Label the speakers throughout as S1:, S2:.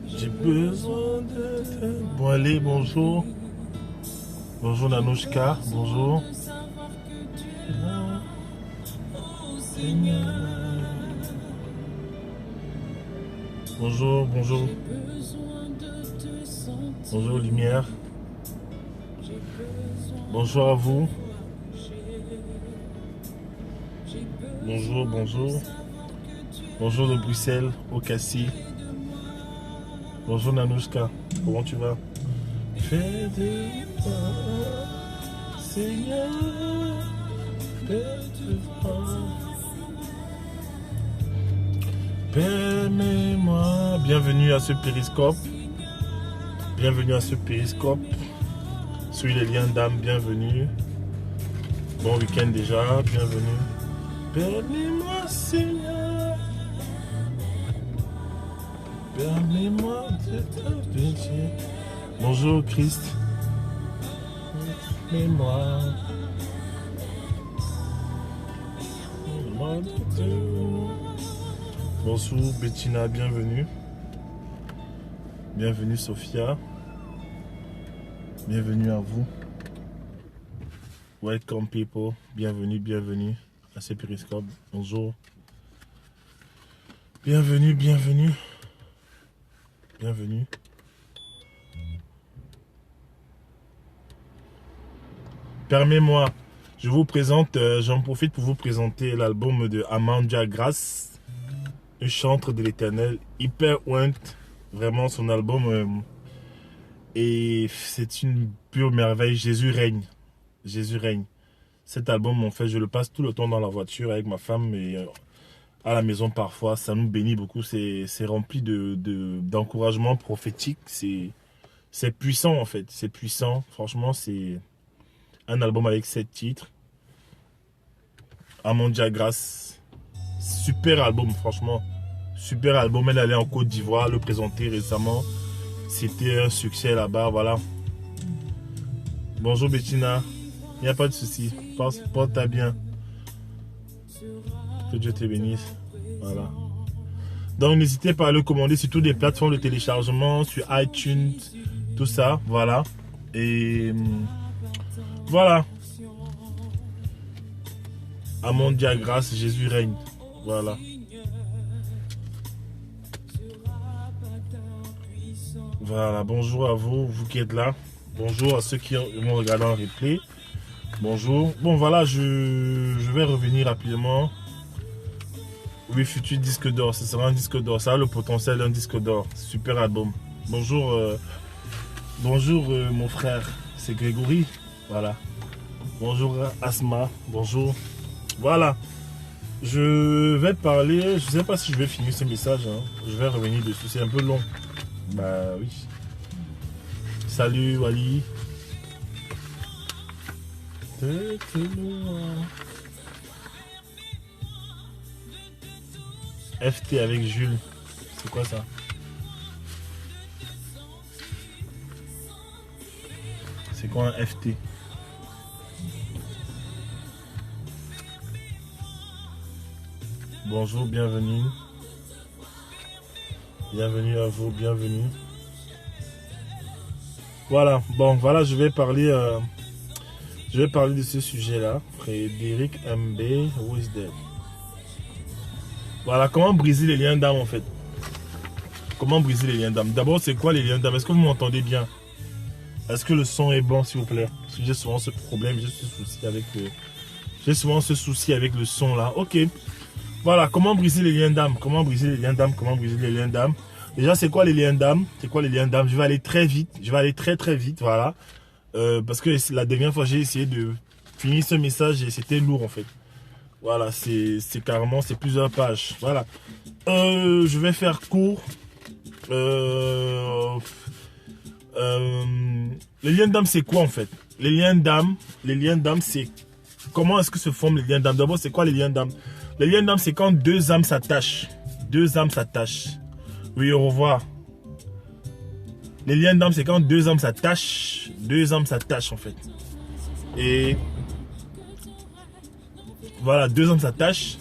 S1: J'ai besoin de toi. Bon, allez, bonjour. Bonjour Nanouchka, bonjour. Bonjour, bonjour. Bonjour Lumière. Bonjour à vous. Bonjour, bonjour. Bonjour de Bruxelles, au Cassis. Bonjour Nanouchka, comment tu vas? Fais des pas, Seigneur, fais des pas. Permets-moi. Bienvenue à ce périscope. Bienvenue à ce périscope. Sur les liens d'âme, bienvenue. Bon week-end déjà, bienvenue. Permets-moi, Seigneur. Permets-moi de t'appeler. Bonjour Christ. Permets-moi. Bonjour Bettina, bienvenue. Bienvenue Sophia. Bienvenue à vous. Welcome people. Bienvenue, bienvenue à ce périscope. Bonjour. Bienvenue, bienvenue. Bienvenue. Permets-moi, je vous présente, j'en profite pour vous présenter l'album de Amandia Grace, une chantre de l'Éternel, hyper ointe, vraiment son album, et c'est une pure merveille. Jésus règne, Jésus règne. Cet album, en fait, je le passe tout le temps dans la voiture avec ma femme et à la maison parfois, ça nous bénit beaucoup, c'est rempli d'encouragement prophétique, c'est puissant en fait, c'est puissant, franchement c'est un album avec 7 titres. Amandia Grace, super album franchement, super album. Elle allait en Côte d'Ivoire le présenter récemment, c'était un succès là-bas, voilà. Bonjour Bettina, il n'y a pas de souci, porte-toi bien. Que Dieu te bénisse. Voilà. Donc n'hésitez pas à le commander sur toutes les plateformes de téléchargement, sur iTunes, tout ça, voilà. Et voilà. Amandia Grace, Jésus règne. Voilà. Voilà, bonjour à vous, vous qui êtes là. Bonjour à ceux qui vont regarder en replay. Bonjour. Bon voilà, je vais revenir rapidement. Oui, futur disque d'or, ce sera un disque d'or. Ça a le potentiel d'un disque d'or. Super album. Bonjour, bonjour mon frère, c'est Grégory. Voilà. Bonjour Asma. Bonjour. Voilà. Je vais parler, je ne sais pas si je vais finir ce message. Hein. Je vais revenir dessus, c'est un peu long. Bah oui. Salut Wally. FT avec Jules. C'est quoi ça? C'est quoi un FT? Bonjour, bienvenue. Bienvenue à vous, bienvenue. Voilà, bon, voilà, je vais parler de ce sujet-là. Frédéric MB, who is there? Voilà, comment briser les liens d'âme en fait. Comment briser les liens d'âme? D'abord, c'est quoi les liens d'âme? Est-ce que vous m'entendez bien? Est-ce que le son est bon, s'il vous plaît? Parce que j'ai souvent ce problème, j'ai souvent ce souci avec le son là. Ok. Voilà, comment briser les liens d'âme? Comment briser les liens d'âme? Comment briser les liens d'âme? Déjà, c'est quoi les liens d'âme? C'est quoi les liens d'âme? Je vais aller très vite. Je vais aller très très vite, voilà. Parce que la dernière fois, j'ai essayé de finir ce message et c'était lourd en fait. Voilà, c'est carrément, c'est plusieurs pages. Voilà. Je vais faire court. Les liens d'âme, c'est quoi en fait? Les liens d'âme, c'est... Comment est-ce que se forment les liens d'âme? D'abord, c'est quoi les liens d'âme? Les liens d'âme, c'est quand deux âmes s'attachent. Deux âmes s'attachent. Oui, au revoir. Les liens d'âme, c'est quand deux âmes s'attachent. Deux âmes s'attachent en fait. Et... Voilà, deux âmes s'attachent.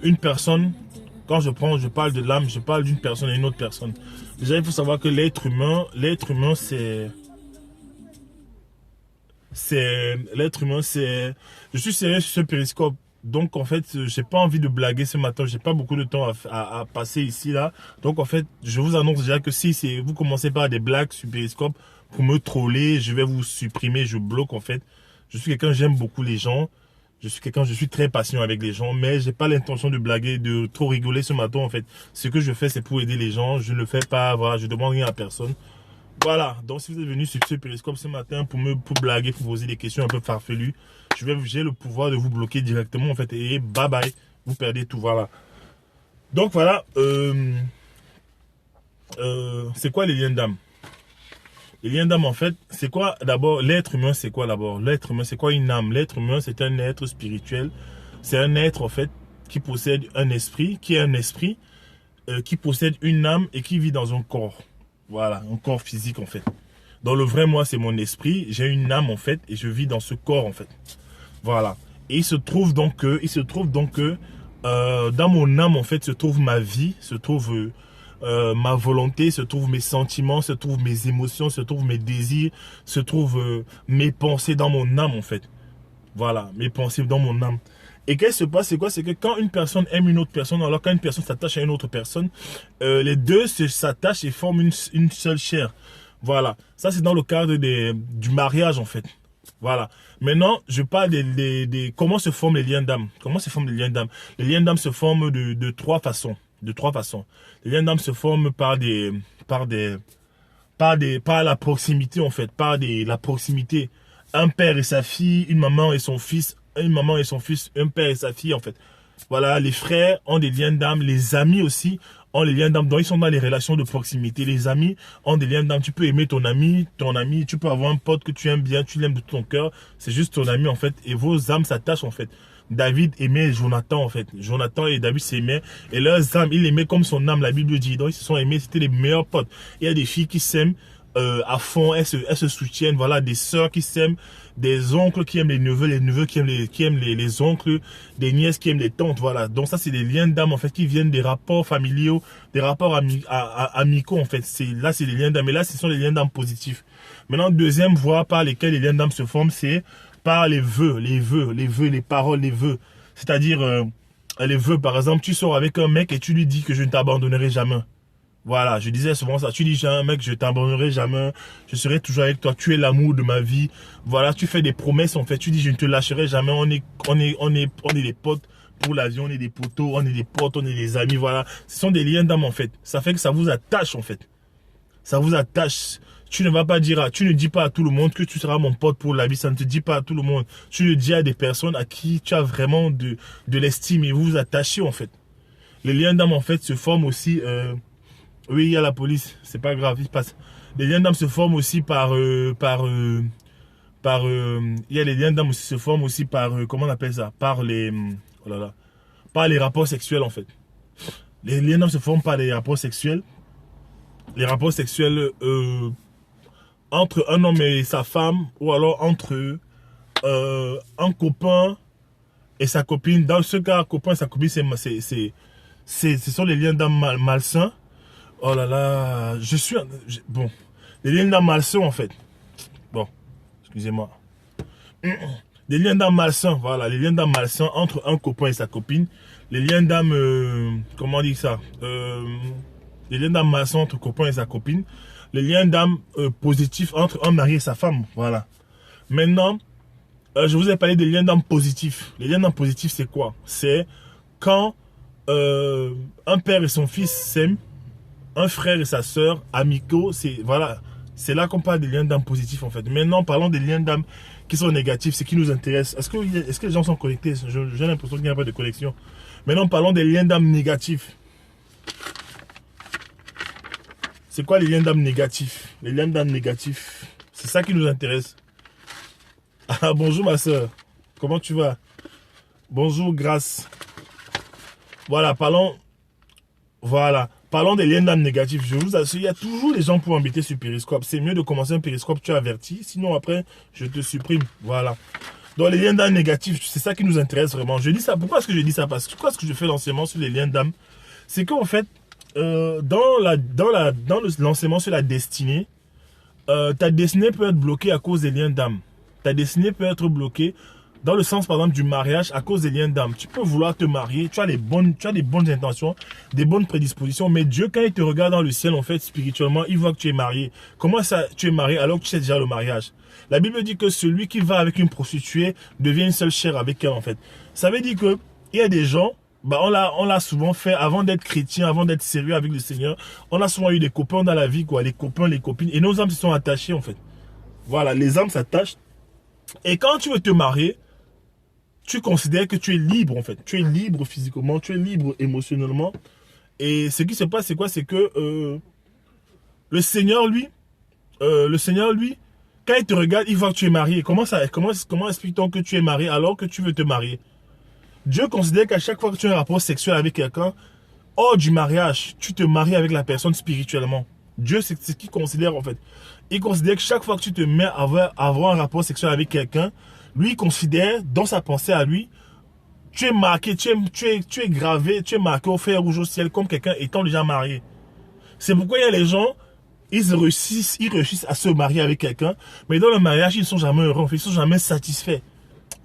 S1: Une personne Quand je parle de l'âme, je parle d'une personne à une autre personne. Déjà, il faut savoir que l'être humain, c'est... Je suis sérieux sur ce périscope. Donc, en fait, j'ai pas envie de blaguer ce matin. J'ai pas beaucoup de temps à passer ici, là. Donc, en fait, je vous annonce déjà que si vous commencez par des blagues sur périscope pour me troller, je vais vous supprimer, je bloque, en fait. Je suis quelqu'un, j'aime beaucoup les gens. Je suis très patient avec les gens, mais j'ai pas l'intention de blaguer, de trop rigoler ce matin, en fait. Ce que je fais, c'est pour aider les gens. Je ne le fais pas, voilà, je demande rien à personne. Voilà, donc si vous êtes venu sur ce périscope ce matin pour blaguer, pour poser des questions un peu farfelues, j'ai le pouvoir de vous bloquer directement, en fait, et bye bye, vous perdez tout, voilà. Donc voilà, c'est quoi les liens d'âme? Les liens d'âme, en fait, c'est quoi d'abord? L'être humain, c'est quoi d'abord? L'être humain, c'est quoi une âme? L'être humain, c'est un être spirituel. C'est un être, en fait, qui possède un esprit, qui possède une âme et qui vit dans un corps. Voilà, un corps physique, en fait. Dans le vrai moi, c'est mon esprit. J'ai une âme, en fait, et je vis dans ce corps, en fait. Voilà. Et il se trouve donc que dans mon âme, en fait, se trouve ma vie, se trouve ma volonté, se trouvent mes sentiments, se trouvent mes émotions, se trouvent mes désirs, se trouvent mes pensées dans mon âme, en fait. Voilà, mes pensées dans mon âme. Et qu'est-ce qui se passe, c'est quoi? C'est que quand une personne aime une autre personne, alors quand une personne s'attache à une autre personne, les deux s'attachent et forment une seule chair. Voilà, ça c'est dans le cadre du mariage, en fait. Voilà. Maintenant, je parle comment se forment les liens d'âme. Comment se forment les liens d'âme? Les liens d'âme se forment de trois façons. Les liens d'âme se forment par la proximité, en fait, la proximité. Un père et sa fille, une maman et son fils, un père et sa fille, en fait. Voilà, les frères ont des liens d'âme, les amis aussi ont les liens d'âme, donc ils sont dans les relations de proximité. Les amis ont des liens d'âme, tu peux aimer ton ami, tu peux avoir un pote que tu aimes bien, tu l'aimes de tout ton cœur, c'est juste ton ami, en fait, et vos âmes s'attachent, en fait. David aimait Jonathan, en fait. Jonathan et David s'aimaient. Et leurs âmes, ils l'aimaient comme son âme, la Bible dit. Donc, ils se sont aimés, c'était les meilleurs potes. Il y a des filles qui s'aiment à fond, elles se soutiennent. Voilà, des sœurs qui s'aiment, des oncles qui aiment les neveux qui aiment les oncles, des nièces qui aiment les tantes. Voilà. Donc, ça, c'est des liens d'âme, en fait, qui viennent des rapports familiaux, des rapports amicaux, en fait. Là, c'est des liens d'âme. Et là, ce sont des liens d'âme positifs. Maintenant, deuxième voie par lesquelles les liens d'âme se forment, c'est par les vœux, les paroles, les vœux. C'est-à-dire, les vœux, par exemple, tu sors avec un mec et tu lui dis que je ne t'abandonnerai jamais. Voilà, je disais souvent ça. Tu dis à un mec, je t'abandonnerai jamais, je serai toujours avec toi, tu es l'amour de ma vie. Voilà, tu fais des promesses, en fait. Tu dis, je ne te lâcherai jamais, on est des potes pour la vie, on est des poteaux, on est des potes, on est des amis, voilà. Ce sont des liens d'âme, en fait. Ça fait que ça vous attache, en fait. Ça vous attache. Tu ne dis pas à tout le monde que tu seras mon pote pour la vie. Ça ne te dit pas à tout le monde. Tu le dis à des personnes à qui tu as vraiment de l'estime et vous vous attachez, en fait. Les liens d'âme, en fait, se forment aussi... oui, il y a la police. C'est pas grave, il se passe. Les liens d'âme se forment aussi il y a les liens d'âme aussi se forment aussi par... comment on appelle ça? Par les... oh là là. Par les rapports sexuels, en fait. Les liens d'âme se forment par les rapports sexuels. Les rapports sexuels... entre un homme et sa femme, ou alors entre un copain et sa copine. Dans ce cas, copain et sa copine, ce sont les liens d'âme malsains. Oh là là, bon, les liens d'âme malsains, en fait. Bon, excusez-moi. Les liens d'âme malsains, voilà, les liens d'âme malsains entre un copain et sa copine. Les liens d'âme, comment on dit ça? Les liens d'âme malsains entre copain et sa copine. Les liens d'âme positifs entre un mari et sa femme. Voilà. Maintenant, je vous ai parlé des liens d'âme positifs. Les liens d'âme positifs, c'est quoi? C'est quand un père et son fils s'aiment, un frère et sa soeur, amicaux, voilà. C'est là qu'on parle des liens d'âme positifs, en fait. Maintenant, parlons des liens d'âme qui sont négatifs, ce qui nous intéresse. Est-ce que les gens sont connectés? J'ai l'impression qu'il n'y a pas de connexion. Maintenant, parlons des liens d'âme négatifs. C'est quoi les liens d'âme négatifs? Les liens d'âme négatifs, c'est ça qui nous intéresse. Ah, bonjour ma soeur, comment tu vas? Bonjour Grâce. Voilà, parlons des liens d'âme négatifs. Je vous assure, il y a toujours des gens pour embêter sur Périscope. C'est mieux de commencer un Périscope, tu es averti. Sinon après, je te supprime. Voilà. Donc les liens d'âme négatifs, c'est ça qui nous intéresse vraiment. Je dis ça, pourquoi est-ce que je dis ça? Parce que pourquoi est-ce que je fais l'enseignement sur les liens d'âme? C'est qu'en fait, dans l'enseignement sur la destinée, ta destinée peut être bloquée à cause des liens d'âme. Ta destinée peut être bloquée dans le sens, par exemple, du mariage à cause des liens d'âme. Tu peux vouloir te marier, tu as des bonnes intentions, des bonnes prédispositions, mais Dieu, quand il te regarde dans le ciel, en fait, spirituellement, il voit que tu es marié. Comment ça, tu es marié alors que tu sais déjà le mariage? La Bible dit que celui qui va avec une prostituée devient une seule chair avec elle, en fait. Ça veut dire que il y a des gens, bah on l'a souvent fait avant d'être chrétien, avant d'être sérieux avec le Seigneur. On a souvent eu des copains dans la vie, quoi, les copains, les copines, et nos âmes se sont attachées, en fait. Voilà, les âmes s'attachent. Et quand tu veux te marier, tu considères que tu es libre, en fait. Tu es libre physiquement, tu es libre émotionnellement. Et ce qui se passe, c'est quoi? C'est que le Seigneur, lui, quand il te regarde, il voit que tu es marié. Comment explique-t-on que tu es marié alors que tu veux te marier? Dieu considère qu'à chaque fois que tu as un rapport sexuel avec quelqu'un, hors du mariage, tu te maries avec la personne spirituellement. Dieu, c'est ce qu'il considère, en fait. Il considère que chaque fois que tu te mets à avoir un rapport sexuel avec quelqu'un, lui, il considère, dans sa pensée à lui, tu es marqué, tu es gravé, tu es marqué au fer rouge au ciel comme quelqu'un étant déjà marié. C'est pourquoi il y a les gens, ils réussissent à se marier avec quelqu'un, mais dans le mariage, ils ne sont jamais heureux, en fait, ils ne sont jamais satisfaits.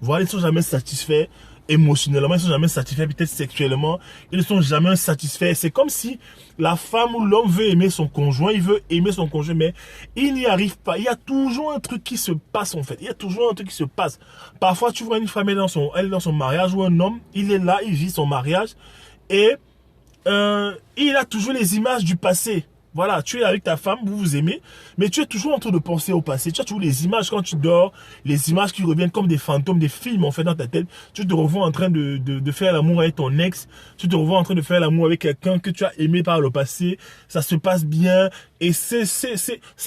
S1: Voilà, ils ne sont jamais satisfaits émotionnellement, ils ne sont jamais satisfaits peut-être sexuellement, ils ne sont jamais satisfaits. C'est comme si la femme ou l'homme veut aimer son conjoint, il veut aimer son conjoint, mais il n'y arrive pas. Il y a toujours un truc qui se passe, en fait. Il y a toujours un truc qui se passe. Parfois, tu vois une femme, elle est dans son mariage, ou un homme, il est là, il vit son mariage, et il a toujours les images du passé. Voilà, tu es avec ta femme, vous vous aimez, mais tu es toujours en train de penser au passé. Tu as toujours les images quand tu dors, les images qui reviennent comme des fantômes, des films en fait dans ta tête. Tu te revois en train de faire l'amour avec ton ex, tu te revois en train de faire l'amour avec quelqu'un que tu as aimé par le passé. Ça se passe bien et ces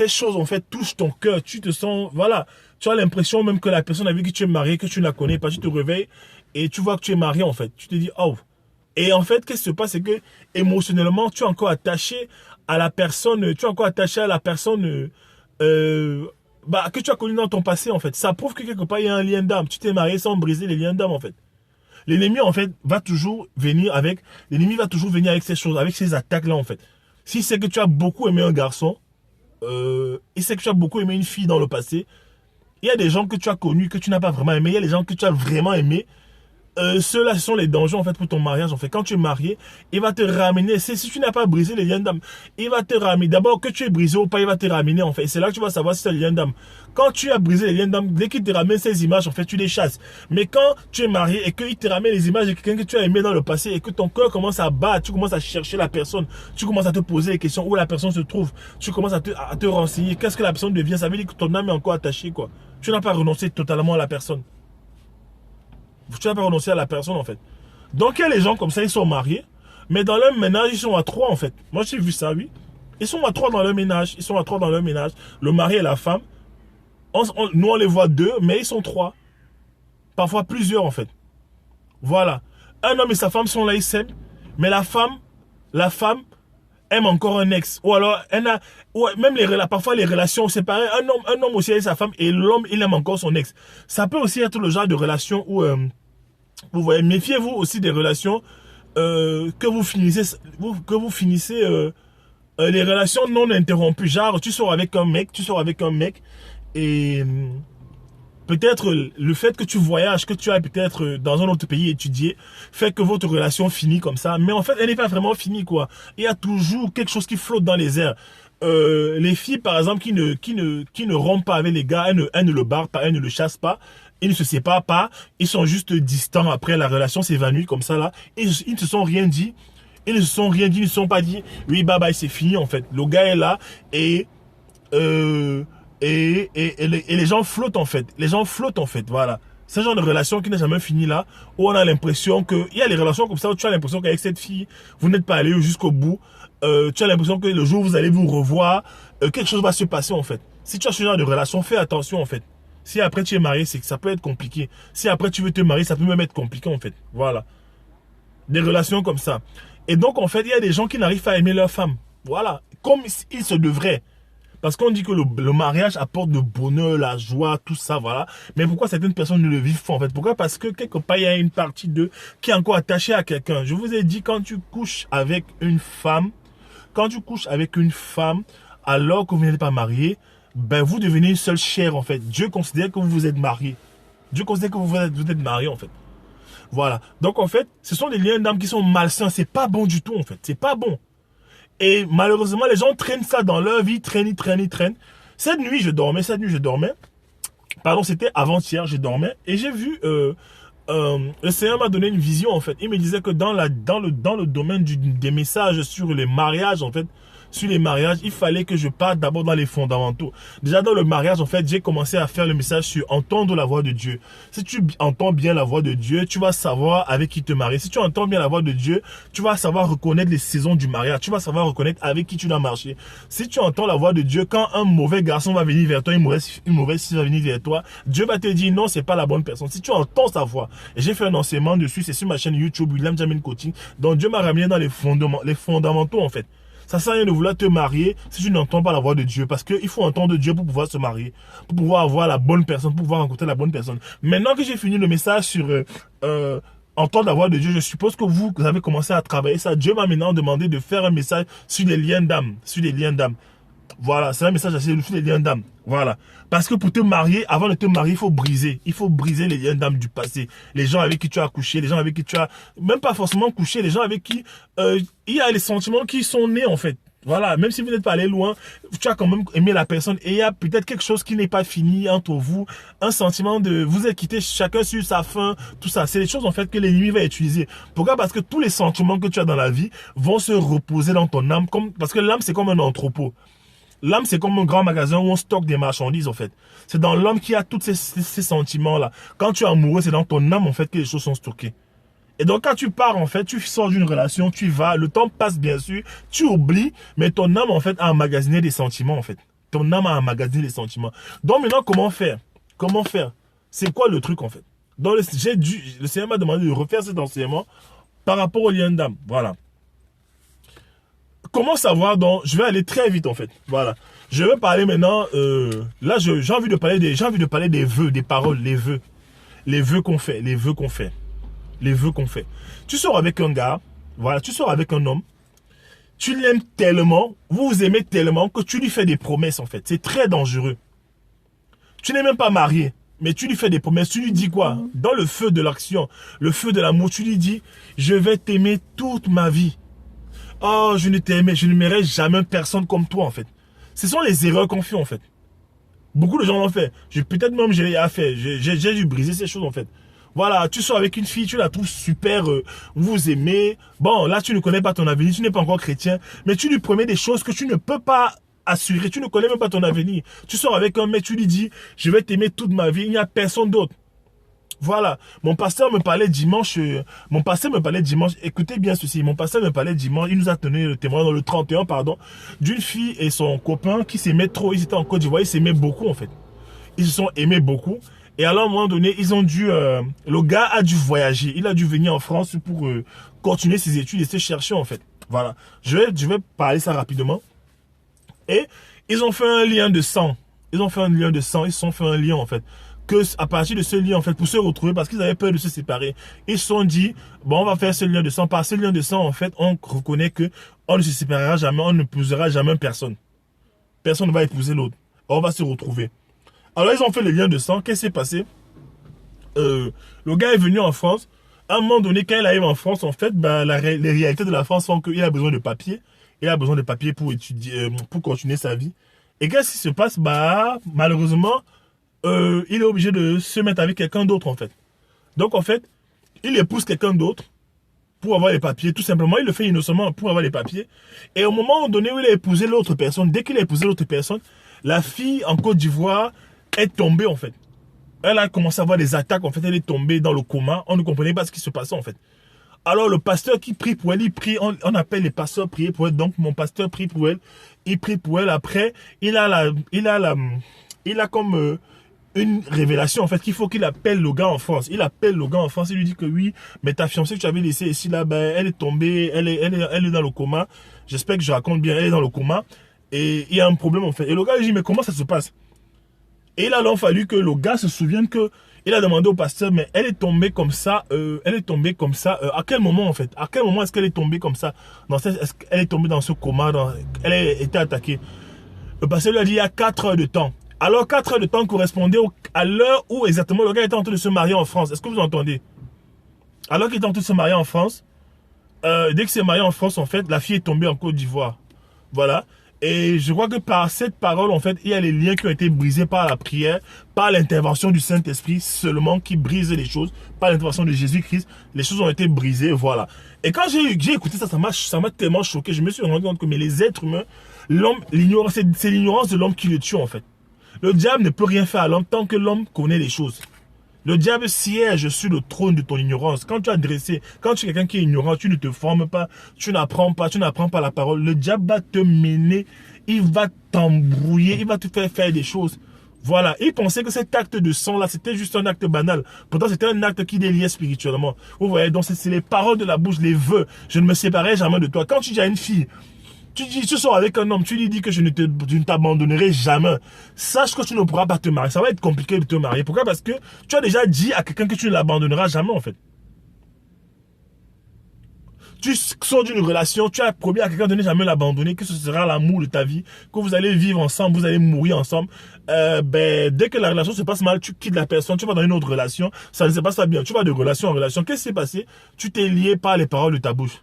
S1: choses en fait touchent ton cœur. Tu te sens, voilà, tu as l'impression même que la personne avec qui tu es marié, que tu ne la connais pas, tu te réveilles et tu vois que tu es marié en fait. Tu te dis, oh. Et en fait, qu'est-ce qui se passe, c'est que émotionnellement, tu es encore attaché à la personne, que tu as connue dans ton passé, en fait. Ça prouve que quelque part, il y a un lien d'âme. Tu t'es marié sans briser les liens d'âme, en fait. L'ennemi, en fait, va toujours venir avec ces choses, avec ces attaques-là, en fait. Si c'est que tu as beaucoup aimé un garçon, et c'est que tu as beaucoup aimé une fille dans le passé, il y a des gens que tu as connus, que tu n'as pas vraiment aimé, il y a des gens que tu as vraiment aimé. Ceux-là, ce sont les dangers en fait pour ton mariage. En fait, quand tu es marié, il va te ramener. Si tu n'as pas brisé les liens d'âme, il va te ramener. D'abord, que tu es brisé ou pas, il va te ramener en fait. C'est là que tu vas savoir si c'est les liens d'âme. Quand tu as brisé les liens d'âme, dès qu'il te ramène ces images, en fait, tu les chasses. Mais quand tu es marié et qu'il te ramène les images de quelqu'un que tu as aimé dans le passé et que ton cœur commence à battre, tu commences à chercher la personne, tu commences à te poser des questions où la personne se trouve, tu commences à te renseigner. Qu'est-ce que la personne devient? Ça veut dire que ton âme est encore attachée, quoi. Tu n'as pas renoncé totalement à la personne. Tu n'as pas renoncé à la personne, en fait. Donc, il y a les gens comme ça, ils sont mariés, mais dans leur ménage, ils sont à 3, en fait. Moi, j'ai vu ça, oui. Ils sont à 3 dans leur ménage. Ils sont à 3 dans leur ménage. Le mari et la femme. Nous, on les voit 2, mais ils sont 3. Parfois plusieurs, en fait. Voilà. Un homme et sa femme sont là, ils s'aiment. Mais la femme aime encore un ex. Ou alors, même parfois les relations séparées. Un homme aussi avec sa femme et l'homme, il aime encore son ex. Ça peut aussi être le genre de relation où, vous voyez, méfiez-vous aussi des relations que vous finissez les relations non interrompues. Genre, tu sors avec un mec et peut-être le fait que tu voyages, que tu ailles peut-être dans un autre pays étudier, fait que votre relation finit comme ça. Mais en fait, elle n'est pas vraiment finie, quoi. Il y a toujours quelque chose qui flotte dans les airs. Les filles, par exemple, qui ne rompent pas avec les gars, elles ne le barrent pas, elles ne le chassent pas. Ils ne se séparent pas, ils sont juste distants après, la relation s'évanouit comme ça là. Ils ne se sont rien dit, ils ne se sont pas dit, oui, bye bye, c'est fini en fait. Le gars est là et les gens flottent en fait. Les gens flottent en fait, voilà. Ce genre de relation qui n'est jamais fini là, où on a l'impression que... Il y a les relations comme ça où tu as l'impression qu'avec cette fille, vous n'êtes pas allé jusqu'au bout. Tu as l'impression que le jour où vous allez vous revoir, quelque chose va se passer en fait. Si tu as ce genre de relation, fais attention en fait. Si après tu es marié, c'est que ça peut être compliqué. Si après tu veux te marier, ça peut même être compliqué en fait. Voilà. Des relations comme ça. Et donc en fait, il y a des gens qui n'arrivent pas à aimer leur femme. Voilà. Comme il se devrait. Parce qu'on dit que le mariage apporte le bonheur, la joie, tout ça, voilà. Mais pourquoi certaines personnes ne le vivent pas, en fait? Pourquoi? Parce que quelque part, il y a une partie d'eux qui est encore attachée à quelqu'un. Je vous ai dit, quand tu couches avec une femme, alors que vous n'êtes pas marié, ben vous devenez une seule chair, en fait. Dieu considère que vous vous êtes marié. Dieu considère que vous êtes marié, en fait. Voilà. Donc, en fait, ce sont des liens d'âme qui sont malsains. C'est pas bon du tout, en fait. C'est pas bon. Et malheureusement, les gens traînent ça dans leur vie. Ils traînent. Cette nuit, je dormais. Pardon, c'était avant-hier, je dormais. Et j'ai vu... le Seigneur m'a donné une vision, en fait. Il me disait que dans le domaine des messages sur les mariages, en fait, il fallait que je parte d'abord dans les fondamentaux. Déjà dans le mariage, en fait, j'ai commencé à faire le message sur entendre la voix de Dieu. Si tu entends bien la voix de Dieu, tu vas savoir avec qui te marier. Si tu entends bien la voix de Dieu, tu vas savoir reconnaître les saisons du mariage. Tu vas savoir reconnaître avec qui tu dois marcher. Si tu entends la voix de Dieu, quand un mauvais garçon va venir vers toi, une mauvaise fille va venir vers toi, Dieu va te dire non, c'est pas la bonne personne. Si tu entends sa voix, et j'ai fait un enseignement dessus, c'est sur ma chaîne YouTube, William Jamin Coaching, donc Dieu m'a ramené dans les fondamentaux, en fait. Ça sert à rien de vouloir te marier si tu n'entends pas la voix de Dieu. Parce qu'il faut entendre Dieu pour pouvoir se marier. Pour pouvoir avoir la bonne personne. Pour pouvoir rencontrer la bonne personne. Maintenant que j'ai fini le message sur entendre la voix de Dieu, je suppose que vous avez commencé à travailler ça. Dieu m'a maintenant demandé de faire un message sur les liens d'âme. Voilà, c'est un message sur les liens d'âme. Voilà. Parce que pour te marier, avant de te marier, il faut briser. Il faut briser les liens d'âme du passé. Les gens avec qui tu as couché, les gens avec qui tu as... Même pas forcément couché, les gens avec qui... il y a les sentiments qui sont nés, en fait. Voilà, même si vous n'êtes pas allé loin, tu as quand même aimé la personne. Et il y a peut-être quelque chose qui n'est pas fini entre vous. Un sentiment de... Vous êtes quitté chacun sur sa faim, tout ça. C'est des choses, en fait, que l'ennemi va utiliser. Pourquoi? Parce que tous les sentiments que tu as dans la vie vont se reposer dans ton âme. Parce que l'âme, c'est comme un entrepôt. L'âme, c'est comme un grand magasin où on stocke des marchandises, en fait. C'est dans l'homme qu'il y a tous ces sentiments-là. Quand tu es amoureux, c'est dans ton âme, en fait, que les choses sont stockées. Et donc, quand tu pars, en fait, tu sors d'une relation, tu vas, le temps passe, bien sûr, tu oublies, mais ton âme, en fait, a emmagasiné des sentiments, en fait. Ton âme a emmagasiné des sentiments. Donc, maintenant, comment faire? C'est quoi le truc, en fait? Donc, le Seigneur m'a demandé de refaire cet enseignement par rapport au lien d'âme. Voilà. Comment savoir? Donc, je vais aller très vite, en fait. Voilà. Je vais parler maintenant, là, j'ai envie de parler des vœux, des paroles, les vœux. Les vœux qu'on fait. Tu sors avec un gars, voilà, tu sors avec un homme, tu l'aimes tellement, vous vous aimez tellement que tu lui fais des promesses, en fait. C'est très dangereux. Tu n'es même pas marié, mais tu lui fais des promesses. Tu lui dis quoi? Dans le feu de l'action, le feu de l'amour, tu lui dis, je vais t'aimer toute ma vie. Oh, je ne m'aimerai jamais personne comme toi, en fait. Ce sont les erreurs qu'on fait, en fait. Beaucoup de gens l'ont fait. Peut-être même j'ai fait. J'ai dû briser ces choses, en fait. Voilà, tu sors avec une fille, tu la trouves super, vous vous aimez. Bon, là, tu ne connais pas ton avenir, tu n'es pas encore chrétien. Mais tu lui promets des choses que tu ne peux pas assurer. Tu ne connais même pas ton avenir. Tu sors avec un mec, tu lui dis, je vais t'aimer toute ma vie, il n'y a personne d'autre. Voilà, mon pasteur me parlait dimanche, écoutez bien ceci, mon pasteur me parlait dimanche, il nous a tenu le témoin dans le 31, pardon, d'une fille et son copain qui s'aimaient trop, ils étaient en Côte d'Ivoire, ils s'aimaient beaucoup, en fait. Ils se sont aimés beaucoup, et alors à un moment donné, le gars a dû voyager, il a dû venir en France pour continuer ses études et se chercher, en fait. Voilà, je vais parler ça rapidement. Et ils ont fait un lien de sang, ils se sont fait un lien, en fait. Que à partir de ce lien, en fait, pour se retrouver, parce qu'ils avaient peur de se séparer, ils se sont dit, bon, on va faire ce lien de sang. Par ce lien de sang, en fait, on reconnaît que on ne se séparera jamais, on ne épousera jamais personne. Personne ne va épouser l'autre. On va se retrouver. Alors, ils ont fait le lien de sang. Qu'est-ce qui s'est passé? Le gars est venu en France. À un moment donné, quand il arrive en France, en fait, ben, les réalités de la France sont qu'il a besoin de papier. Il a besoin de papier pour étudier, pour continuer sa vie. Et qu'est-ce qui se passe? Bah, malheureusement, il est obligé de se mettre avec quelqu'un d'autre, en fait. Donc, en fait, il épouse quelqu'un d'autre pour avoir les papiers. Tout simplement, il le fait innocemment pour avoir les papiers. Et au moment donné où il a épousé l'autre personne, dès qu'il a épousé l'autre personne, la fille en Côte d'Ivoire est tombée, en fait. Elle a commencé à avoir des attaques, en fait. Elle est tombée dans le coma. On ne comprenait pas ce qui se passait, en fait. Alors, le pasteur qui prie pour elle, on appelle les pasteurs prier pour elle. Donc, mon pasteur prie pour elle. Il prie pour elle. Après, il a comme une révélation, en fait, qu'il faut qu'il appelle le gars en France. Il appelle le gars en France, il lui dit que oui, mais ta fiancée que tu avais laissée ici, là, ben, elle est tombée, elle est dans le coma. J'espère que je raconte bien, elle est dans le coma. Et il y a un problème en fait. Et le gars il dit, mais comment ça se passe? Et il a alors fallu que le gars se souvienne que il a demandé au pasteur, mais elle est tombée comme ça, à quel moment en fait? À quel moment est-ce qu'elle est tombée comme ça? Est-ce qu'elle est tombée dans ce coma, elle a été attaquée? Le pasteur lui a dit, il y a 4 heures de temps. Alors 4 heures de temps correspondait à l'heure où exactement le gars était en train de se marier en France. Est-ce que vous entendez? Alors qu'il était en train de se marier en France, dès que c'est marié en France, en fait, la fille est tombée en Côte d'Ivoire. Voilà. Et je crois que par cette parole, en fait, il y a les liens qui ont été brisés par la prière, par l'intervention du Saint-Esprit seulement qui brise les choses, par l'intervention de Jésus-Christ, les choses ont été brisées, voilà. Et quand j'ai écouté ça, ça m'a tellement choqué. Je me suis rendu compte que mais les êtres humains, l'homme, c'est l'ignorance de l'homme qui le tue, en fait. Le diable ne peut rien faire à l'homme tant que l'homme connaît les choses. Le diable siège sur le trône de ton ignorance. Quand tu es dressé, quand tu es quelqu'un qui est ignorant, tu ne te formes pas, tu n'apprends pas la parole. Le diable va te mener, il va t'embrouiller, il va te faire des choses. Voilà. Il pensait que cet acte de sang là, c'était juste un acte banal. Pourtant, c'était un acte qui déliait spirituellement. Vous voyez, donc c'est les paroles de la bouche, les vœux. Je ne me séparerai jamais de toi. Quand tu dis à une fille, tu sors avec un homme, tu lui dis que je ne t'abandonnerai jamais. Sache que tu ne pourras pas te marier. Ça va être compliqué de te marier. Pourquoi? Parce que tu as déjà dit à quelqu'un que tu ne l'abandonneras jamais, en fait. Tu sors d'une relation, tu as promis à quelqu'un de ne jamais l'abandonner, que ce sera l'amour de ta vie, que vous allez vivre ensemble, vous allez mourir ensemble. Dès que la relation se passe mal, tu quittes la personne, tu vas dans une autre relation, ça ne se passe pas bien. Tu vas de relation en relation. Qu'est-ce qui s'est passé? Tu t'es lié par les paroles de ta bouche.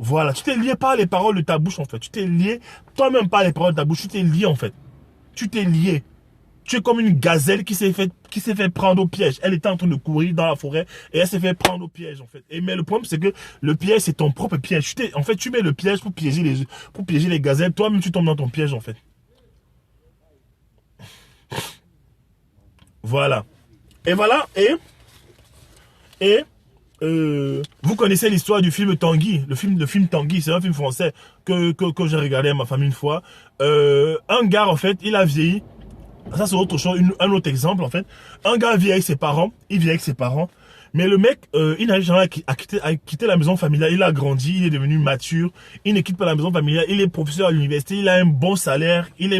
S1: Voilà, tu t'es lié par les paroles de ta bouche, en fait. Tu t'es lié, toi-même par les paroles de ta bouche, tu t'es lié, en fait. Tu t'es lié. Tu es comme une gazelle qui s'est fait prendre au piège. Elle était en train de courir dans la forêt et elle s'est fait prendre au piège, en fait. Mais le problème, c'est que le piège, c'est ton propre piège. En fait, tu mets le piège pour piéger les gazelles. Toi-même, tu tombes dans ton piège, en fait. Voilà. Et voilà, vous connaissez l'histoire du film Tanguy, le film Tanguy, c'est un film français que j'ai regardé à ma famille une fois. Un gars, en fait, il a vieilli. Ça, c'est autre chose, un autre exemple, en fait. Un gars vit avec ses parents, mais le mec, il n'arrive jamais à quitter la maison familiale. Il a grandi, il est devenu mature, il ne quitte pas la maison familiale, il est professeur à l'université, il a un bon salaire, il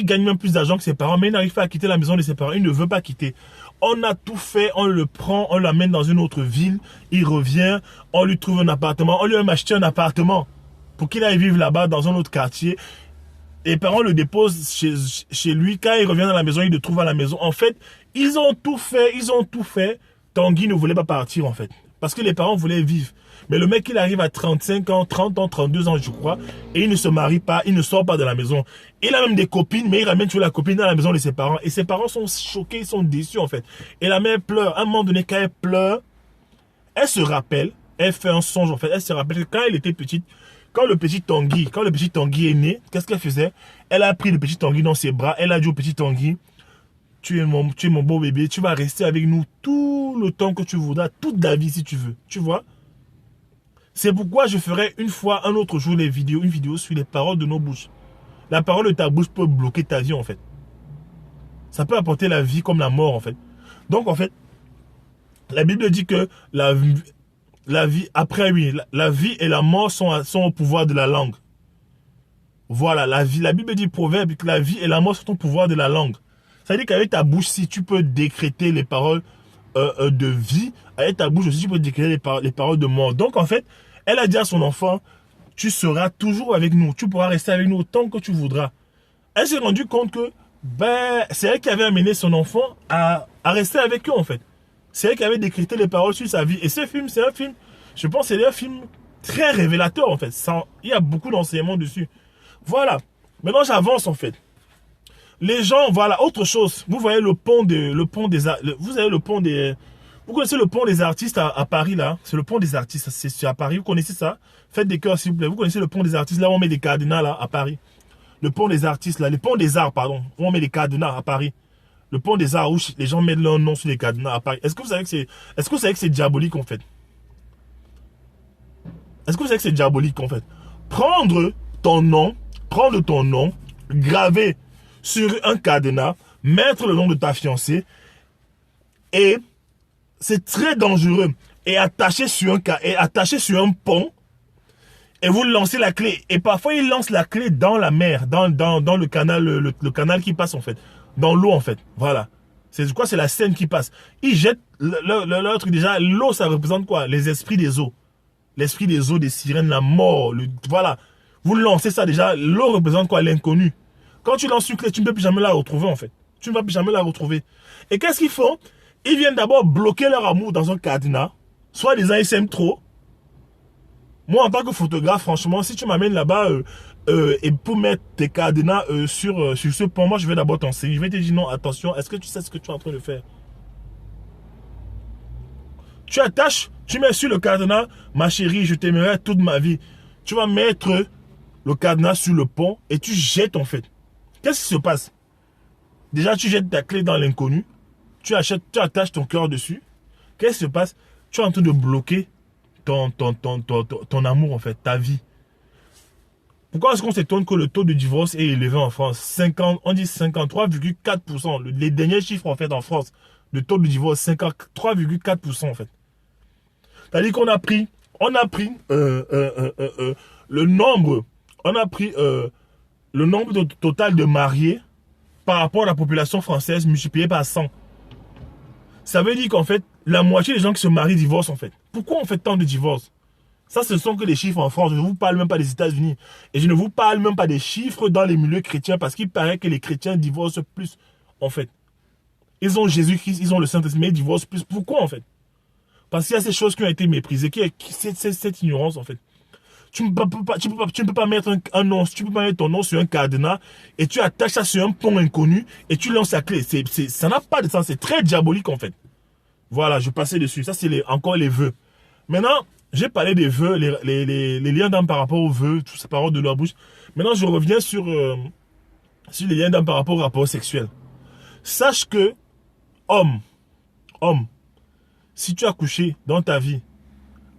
S1: gagne même plus d'argent que ses parents, mais il n'arrive pas à quitter la maison de ses parents, il ne veut pas quitter. On a tout fait, on le prend, on l'amène dans une autre ville, il revient, on lui trouve un appartement, on lui a même acheté un appartement pour qu'il aille vivre là-bas dans un autre quartier. Les parents le déposent chez lui, quand il revient dans la maison, il le trouve à la maison. En fait, ils ont tout fait. Tanguy ne voulait pas partir, en fait, parce que les parents voulaient vivre. Mais le mec, il arrive à 35 ans, 30 ans, 32 ans, je crois, et il ne se marie pas, il ne sort pas de la maison. Il a même des copines, mais il ramène toujours la copine dans la maison de ses parents. Et ses parents sont choqués, ils sont déçus, en fait. Et la mère pleure. À un moment donné, quand elle pleure, elle se rappelle, elle fait un songe, en fait. Elle se rappelle que quand elle était petite, quand le petit Tanguy est né, qu'est-ce qu'elle faisait? Elle a pris le petit Tanguy dans ses bras, elle a dit au petit Tanguy, tu es mon beau bébé, tu vas rester avec nous tout le temps que tu voudras, toute la vie si tu veux. Tu vois? C'est pourquoi je ferai un autre jour, une vidéo sur les paroles de nos bouches. La parole de ta bouche peut bloquer ta vie, en fait. Ça peut apporter la vie comme la mort, en fait. Donc, en fait, la Bible dit que la vie et la mort sont au pouvoir de la langue. Voilà, la Bible dit proverbe que la vie et la mort sont au pouvoir de la langue. Ça veut dire qu'avec ta bouche, si tu peux décréter les paroles de vie, avec ta bouche aussi, tu peux décréter les paroles de mort. Donc, en fait, elle a dit à son enfant, tu seras toujours avec nous, tu pourras rester avec nous autant que tu voudras. Elle s'est rendue compte que c'est elle qui avait amené son enfant à rester avec eux, en fait. C'est elle qui avait décrété les paroles sur sa vie. Et ce film, c'est un film, je pense que c'est un film très révélateur, en fait. Il y a beaucoup d'enseignements dessus. Voilà. Maintenant, j'avance, en fait. Les gens, voilà, autre chose. Vous voyez vous connaissez le pont des artistes à Paris, là? C'est le pont des artistes, c'est à Paris. Vous connaissez ça? Faites des cœurs, s'il vous plaît. Vous connaissez le pont des artistes, là où on met des cadenas, là, à Paris? Le pont des artistes, là, le pont des arts, pardon, où on met des cadenas à Paris. Le pont des arts où les gens mettent leur nom sur les cadenas à Paris. Est-ce que vous savez que c'est diabolique, en fait? Est-ce que vous savez que c'est diabolique, en fait? Prendre ton nom, graver sur un cadenas, mettre le nom de ta fiancée, et c'est très dangereux. Et attaché sur un pont, Et vous lancez la clé. Et parfois, ils lancent la clé dans la mer, dans le canal, le canal qui passe, en fait. Dans l'eau, en fait. Voilà. C'est quoi? C'est la Seine qui passe. Ils jettent leur truc. Déjà, l'eau, ça représente quoi? Les esprits des eaux. L'esprit des eaux, des sirènes, la mort. Voilà. Vous lancez ça déjà. L'eau représente quoi? L'inconnu. Quand tu lances une clé, tu ne peux plus jamais la retrouver, en fait. Tu ne vas plus jamais la retrouver. Et qu'est-ce qu'ils font? Ils viennent d'abord bloquer leur amour dans un cadenas. Soit disant, ils s'aiment trop. Moi, en tant que photographe, franchement, si tu m'amènes là-bas et pour mettre tes cadenas sur ce pont, moi, je vais d'abord t'enseigner. Je vais te dire non, attention, est-ce que tu sais ce que tu es en train de faire? Tu attaches, tu mets sur le cadenas, ma chérie, je t'aimerai toute ma vie. Tu vas mettre le cadenas sur le pont et tu jettes en fait. Qu'est-ce qui se passe? Déjà, tu jettes ta clé dans l'inconnu. Tu attaches ton cœur dessus. Qu'est-ce qui se passe? Tu es en train de bloquer ton amour, en fait, ta vie. Pourquoi est-ce qu'on s'étonne que le taux de divorce est élevé en France? 50, on dit 53,4%. Les derniers chiffres, en fait, en France, le taux de divorce, 53,4%, en fait. C'est-à-dire qu'on a pris le nombre, le nombre total de mariés par rapport à la population française multiplié par 100. Ça veut dire qu'en fait, la moitié des gens qui se marient divorcent en fait. Pourquoi on fait tant de divorces? Ça, ce sont que les chiffres en France. Je ne vous parle même pas des États-Unis. Et je ne vous parle même pas des chiffres dans les milieux chrétiens parce qu'il paraît que les chrétiens divorcent plus en fait. Ils ont Jésus-Christ, ils ont le Saint-Esprit, mais ils divorcent plus. Pourquoi en fait? Parce qu'il y a ces choses qui ont été méprisées, cette ignorance en fait. Tu ne peux pas mettre un nom, tu peux pas mettre ton nom sur un cadenas et tu attaches ça sur un pont inconnu et tu lances la clé. Ça n'a pas de sens, c'est très diabolique en fait. Voilà, je passais dessus. Ça, c'est encore les vœux. Maintenant, j'ai parlé des vœux, les liens d'âme par rapport aux vœux, toutes ces paroles de leur bouche. Maintenant, je reviens sur les liens d'âme par rapport au rapport sexuel. Sache que, homme, si tu as couché dans ta vie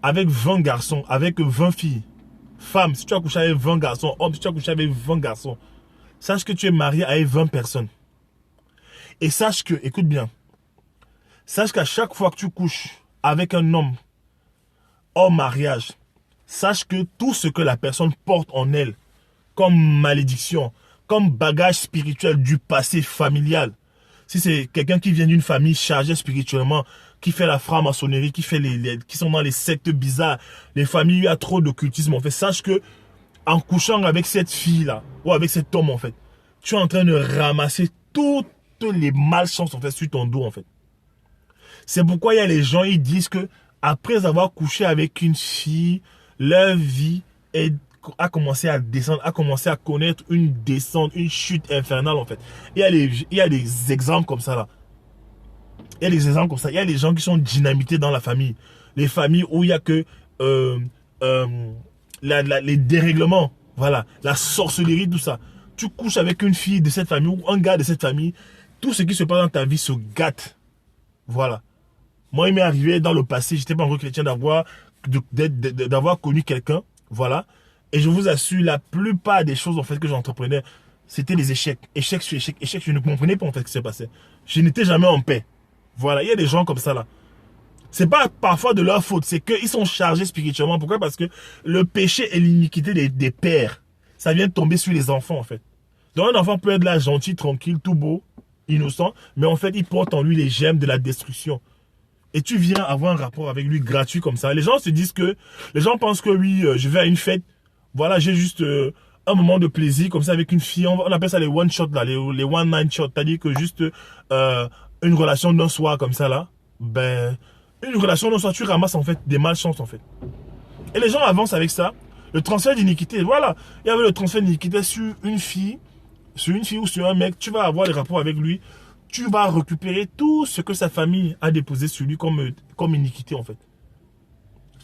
S1: avec 20 garçons, avec 20 filles, femme, si tu as couché avec 20 garçons, homme, si tu as couché avec 20 garçons, sache que tu es marié avec 20 personnes. Et sache que, écoute bien, sache qu'à chaque fois que tu couches avec un homme hors mariage, sache que tout ce que la personne porte en elle, comme malédiction, comme bagage spirituel du passé familial, si c'est quelqu'un qui vient d'une famille chargée spirituellement, qui fait la franc-maçonnerie, qui sont dans les sectes bizarres, les familles où il y a trop d'occultisme, en fait, sache que en couchant avec cette fille-là, ou avec cet homme, en fait, tu es en train de ramasser toutes les malchances, en fait, sur ton dos, en fait. C'est pourquoi il y a les gens, ils disent que après avoir couché avec une fille, leur vie a commencé à descendre, a commencé à connaître une descente, une chute infernale en fait. Il y a des exemples comme ça là. Il y a des exemples comme ça. Il y a des gens qui sont dynamités dans la famille. Les familles où il n'y a que les dérèglements, voilà, la sorcellerie, tout ça. Tu couches avec une fille de cette famille ou un gars de cette famille, tout ce qui se passe dans ta vie se gâte. Voilà. Moi, il m'est arrivé dans le passé, j'étais pas encore chrétien, d'avoir connu quelqu'un, voilà. Et je vous assure, la plupart des choses en fait que j'entreprenais, c'était des échecs. Échecs sur échecs, échecs. Je ne comprenais pas en fait ce qui se passait. Je n'étais jamais en paix. Voilà, il y a des gens comme ça là. C'est pas parfois de leur faute, c'est qu'ils sont chargés spirituellement. Pourquoi? Parce que le péché et l'iniquité des pères, ça vient tomber sur les enfants en fait. Donc un enfant peut être là gentil, tranquille, tout beau, innocent, mais en fait il porte en lui les germes de la destruction. Et tu viens avoir un rapport avec lui gratuit comme ça. Les gens se disent que, les gens pensent que oui, je vais à une fête, voilà, j'ai juste un moment de plaisir comme ça avec une fille. On appelle ça les one shot là, les one night shot. C'est-à-dire que juste une relation d'un soir comme ça là, ben, une relation d'un soir, tu ramasses en fait des malchances en fait. Et les gens avancent avec ça. Le transfert d'iniquité, voilà. Il y avait le transfert d'iniquité sur une fille ou sur un mec, tu vas avoir des rapports avec lui. Tu vas récupérer tout ce que sa famille a déposé sur lui comme iniquité en fait.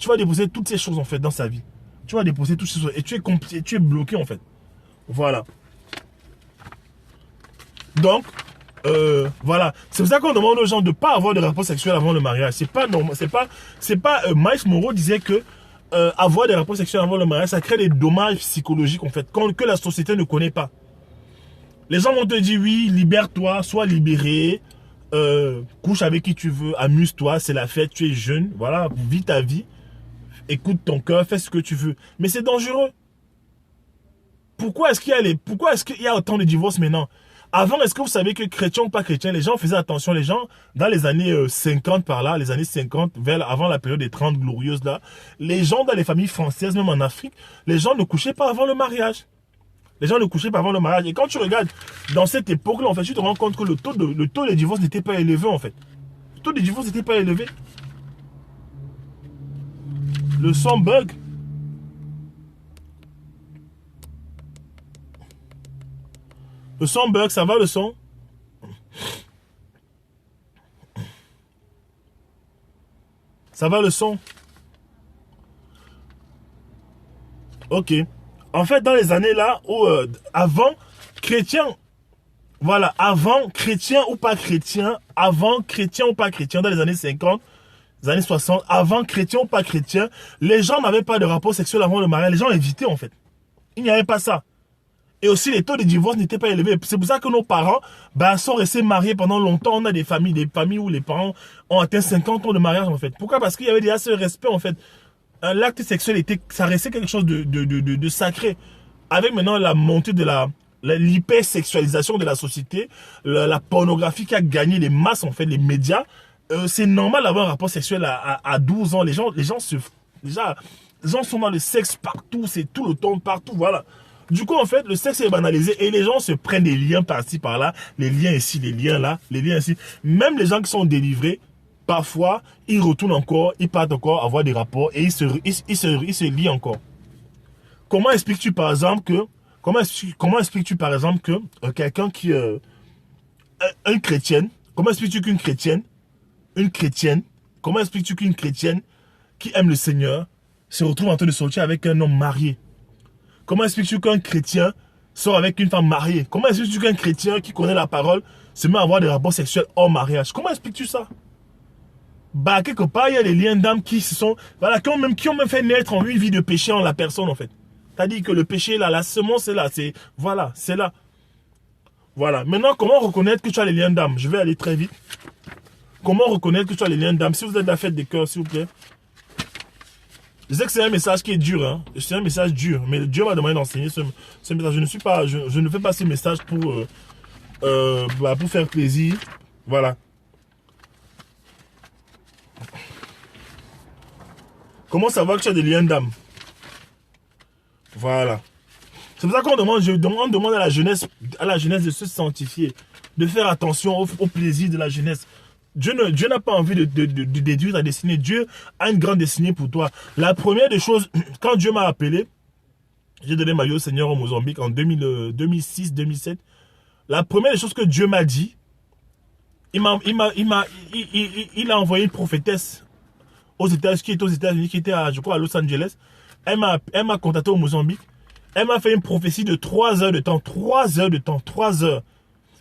S1: Tu vas déposer toutes ces choses en fait dans sa vie. Tu vas déposer toutes ces choses et tu es bloqué en fait. Voilà. Donc, voilà. C'est pour ça qu'on demande aux gens de ne pas avoir de rapport sexuel avant le mariage. C'est pas normal. C'est pas Miles Monroe disait que avoir des rapports sexuels avant le mariage, ça crée des dommages psychologiques en fait, que la société ne connaît pas. Les gens vont te dire oui, libère-toi, sois libéré, couche avec qui tu veux, amuse-toi, c'est la fête, tu es jeune, voilà, vis ta vie. écoute ton cœur, fais ce que tu veux. Mais c'est dangereux. Pourquoi est-ce qu'il y a autant de divorces maintenant? Avant, est-ce que vous savez que chrétiens ou pas chrétiens, les gens faisaient attention, les gens, dans les années 50 par là, les années 50, avant la période des 30 glorieuses là, les gens dans les familles françaises, même en Afrique, les gens ne couchaient pas avant le mariage. Les gens ne couchaient pas avant le mariage. Et quand tu regardes dans cette époque-là, en fait, tu te rends compte que le taux de divorce n'était pas élevé, en fait. Le taux de divorce n'était pas élevé. Le son bug. Le son bug, ça va le son? Ça va le son? Ok. En fait, dans les années là, où, avant, chrétien, voilà, avant, chrétien ou pas chrétien, dans les années 50, les années 60, avant, chrétien ou pas chrétien, les gens n'avaient pas de rapport sexuel avant le mariage, les gens évitaient en fait. Il n'y avait pas ça. Et aussi, les taux de divorce n'étaient pas élevés. C'est pour ça que nos parents sont restés mariés pendant longtemps. On a des familles où les parents ont atteint 50 ans de mariage, en fait. Pourquoi? Parce qu'il y avait déjà ce respect, en fait. L'acte sexuel, ça restait quelque chose de sacré. Avec maintenant la montée de l'hypersexualisation de la société, la pornographie qui a gagné les masses, en fait, les médias, c'est normal d'avoir un rapport sexuel à 12 ans. Les gens sont dans le sexe partout, c'est tout le temps, partout, voilà. Du coup, en fait, le sexe est banalisé et les gens se prennent des liens par-ci, par-là, les liens ici, les liens là, les liens ici. Même les gens qui sont délivrés, parfois, ils retournent encore, ils partent encore avoir des rapports et ils se lient encore. Comment expliques-tu par exemple que quelqu'un qui une chrétienne, comment expliques-tu qu'une chrétienne, comment expliques-tu qu'une chrétienne qui aime le Seigneur se retrouve en train de sortir avec un homme marié? Comment expliques-tu qu'un chrétien sort avec une femme mariée? Comment expliques-tu qu'un chrétien qui connaît la parole se met à avoir des rapports sexuels hors mariage? Comment expliques-tu ça? Quelque part, il y a des liens d'âme qui ont même fait naître en une vie de péché en la personne, en fait. C'est-à-dire que le péché, là, la semence est là. C'est là. Voilà. Maintenant, comment reconnaître que tu as les liens d'âme? Je vais aller très vite. Comment reconnaître que tu as les liens d'âme? Si vous êtes de la fête des cœurs, s'il vous plaît. Je sais que c'est un message qui est dur, hein. C'est un message dur, mais Dieu m'a demandé d'enseigner ce message. Je ne fais pas ce message pour faire plaisir. Voilà. Comment savoir que tu as des liens d'âme? Voilà. C'est pour ça qu'on demande à la jeunesse de se sanctifier, de faire attention au plaisir de la jeunesse. Dieu n'a pas envie de déduire ta destinée. Dieu a une grande destinée pour toi. La première des choses, quand Dieu m'a appelé, j'ai donné ma vie au Seigneur au Mozambique en 2006-2007. La première des choses que Dieu m'a dit, il a envoyé une prophétesse aux États-Unis, qui était je crois à Los Angeles. Elle m'a contacté au Mozambique. Elle m'a fait une prophétie de 3 heures de temps. 3 heures de temps. 3 heures.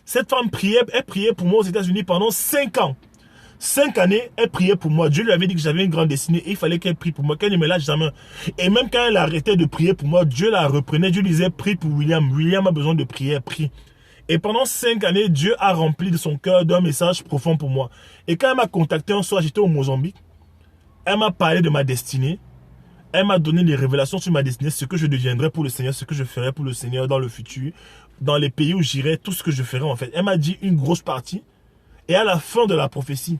S1: Cette femme elle priait pour moi aux États-Unis pendant 5 ans. 5 années, elle priait pour moi. Dieu lui avait dit que j'avais une grande destinée et il fallait qu'elle prie pour moi, qu'elle ne me lâche jamais. Et même quand elle arrêtait de prier pour moi, Dieu la reprenait. Dieu disait, prie pour William. William a besoin de prière, prie. Et pendant 5 années, Dieu a rempli de son cœur d'un message profond pour moi. Et quand elle m'a contacté un soir, j'étais au Mozambique. Elle m'a parlé de ma destinée. Elle m'a donné des révélations sur ma destinée, ce que je deviendrai pour le Seigneur, ce que je ferai pour le Seigneur dans le futur, dans les pays où j'irai, tout ce que je ferai en fait. Elle m'a dit une grosse partie. Et à la fin de la prophétie,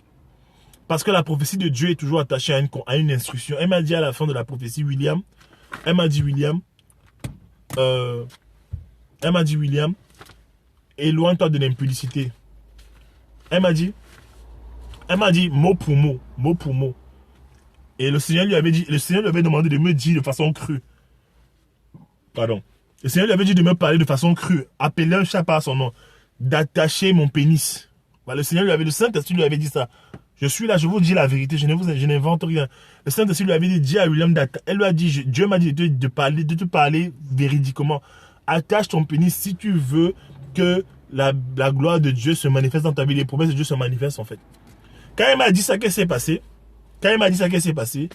S1: parce que la prophétie de Dieu est toujours attachée à une instruction, elle m'a dit à la fin de la prophétie, William, éloigne-toi de l'impudicité. Elle m'a dit mot pour mot. Et le Seigneur lui avait demandé de me dire de façon crue. Pardon. Le Seigneur lui avait dit de me parler de façon crue, appeler un chat par son nom, d'attacher mon pénis. Voilà, le Saint-Esprit lui avait dit ça. Je suis là, je vous dis la vérité, je n'invente rien. Le Saint-Esprit lui avait dit à William, elle lui a dit, Dieu m'a dit de te parler véridiquement. Attache ton pénis si tu veux que la gloire de Dieu se manifeste dans ta vie, les promesses de Dieu se manifestent en fait. Quand elle m'a dit ça, qu'est-ce qui s'est passé?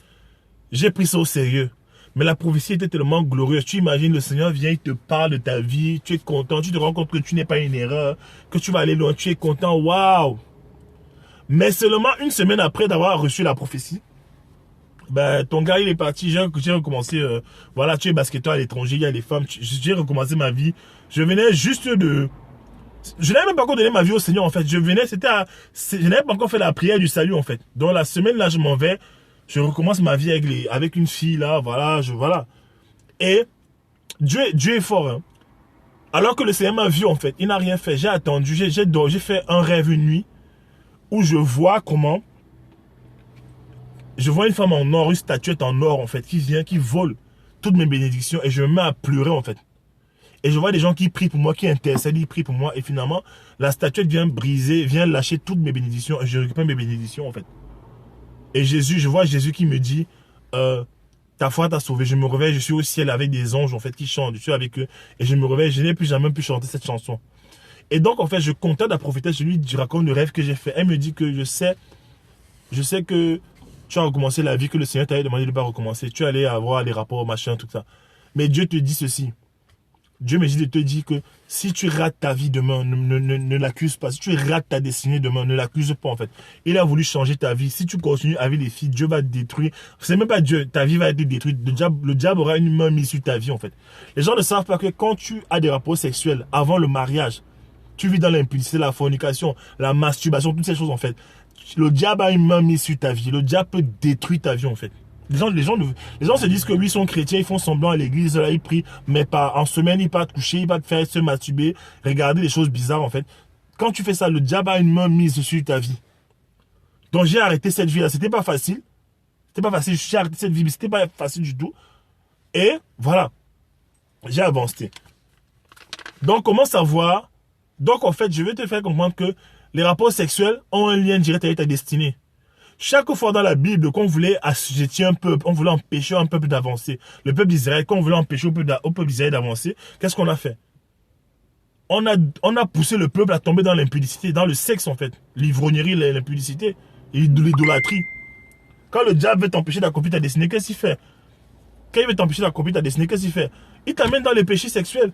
S1: J'ai pris ça au sérieux. Mais la prophétie était tellement glorieuse. Tu imagines, le Seigneur vient, il te parle de ta vie, tu es content, tu te rends compte que tu n'es pas une erreur, que tu vas aller loin, tu es content, waouh! Mais seulement une semaine après d'avoir reçu la prophétie, Ben, ton gars, il est parti, j'ai recommencé, voilà, tu es basketteur à l'étranger, il y a les femmes, j'ai recommencé ma vie. Je venais juste de... Je n'avais même pas encore donné ma vie au Seigneur, en fait. Je venais, je n'avais pas encore fait la prière du salut, en fait. Donc, la semaine, là, je m'en vais, je recommence ma vie avec une fille, là, voilà, voilà. Et Dieu est fort, hein. Alors que le Seigneur m'a vu, en fait, il n'a rien fait. J'ai attendu, j'ai fait un rêve une nuit où je vois comment... Je vois une femme en or, une statuette en or, en fait, qui vient, qui vole toutes mes bénédictions et je me mets à pleurer, en fait. Et je vois des gens qui prient pour moi, qui intercèdent, ils prient pour moi. Et finalement, la statuette vient briser, vient lâcher toutes mes bénédictions et je récupère mes bénédictions, en fait. Et Jésus, je vois Jésus qui me dit, ta foi t'a sauvé. Je me réveille, je suis au ciel avec des anges, en fait, qui chantent. Je suis avec eux. Et je me réveille, je n'ai plus jamais pu chanter cette chanson. Et donc, en fait, je contacte la prophétesse, je raconte le rêve que j'ai fait. Elle me dit que je sais que tu as recommencé la vie que le Seigneur t'avait demandé de ne pas recommencer. Tu allais avoir les rapports, machin, tout ça. Mais Dieu te dit ceci. Dieu me dit de te dire que si tu rates ta vie demain, ne l'accuse pas. Si tu rates ta destinée demain, ne l'accuse pas, en fait. Il a voulu changer ta vie. Si tu continues avec les filles, Dieu va te détruire. C'est même pas Dieu. Ta vie va être détruite. Le diable aura une main mise sur ta vie, en fait. Les gens ne savent pas que quand tu as des rapports sexuels avant le mariage, tu vis dans l'impudicité, la fornication, la masturbation, toutes ces choses, en fait. Le diable a une main mise sur ta vie. Le diable peut détruire ta vie, en fait. Les gens se disent que oui, ils sont chrétiens, ils font semblant à l'église, là, ils prient, mais pas en semaine, ils partent coucher, ils partent faire se masturber, regarder des choses bizarres, en fait. Quand tu fais ça, le diable a une main mise sur ta vie. Donc, j'ai arrêté cette vie-là. C'était pas facile. C'était pas facile. J'ai arrêté cette vie, mais c'était pas facile du tout. Et voilà. J'ai avancé. Donc, comment savoir? Donc, en fait, je vais te faire comprendre que les rapports sexuels ont un lien direct avec ta destinée. Chaque fois dans la Bible qu'on voulait assujettir un peuple, on voulait empêcher un peuple d'avancer. Le peuple d'Israël, quand on voulait empêcher au peuple d'Israël d'avancer, qu'est-ce qu'on a fait? On a poussé le peuple à tomber dans l'impudicité, dans le sexe en fait. L'ivrognerie, l'impudicité, l'idolâtrie. Quand le diable veut t'empêcher d'accomplir ta destinée, qu'est-ce qu'il fait? Quand il veut t'empêcher d'accomplir ta destinée, qu'est-ce qu'il fait? Il t'amène dans les péchés sexuels.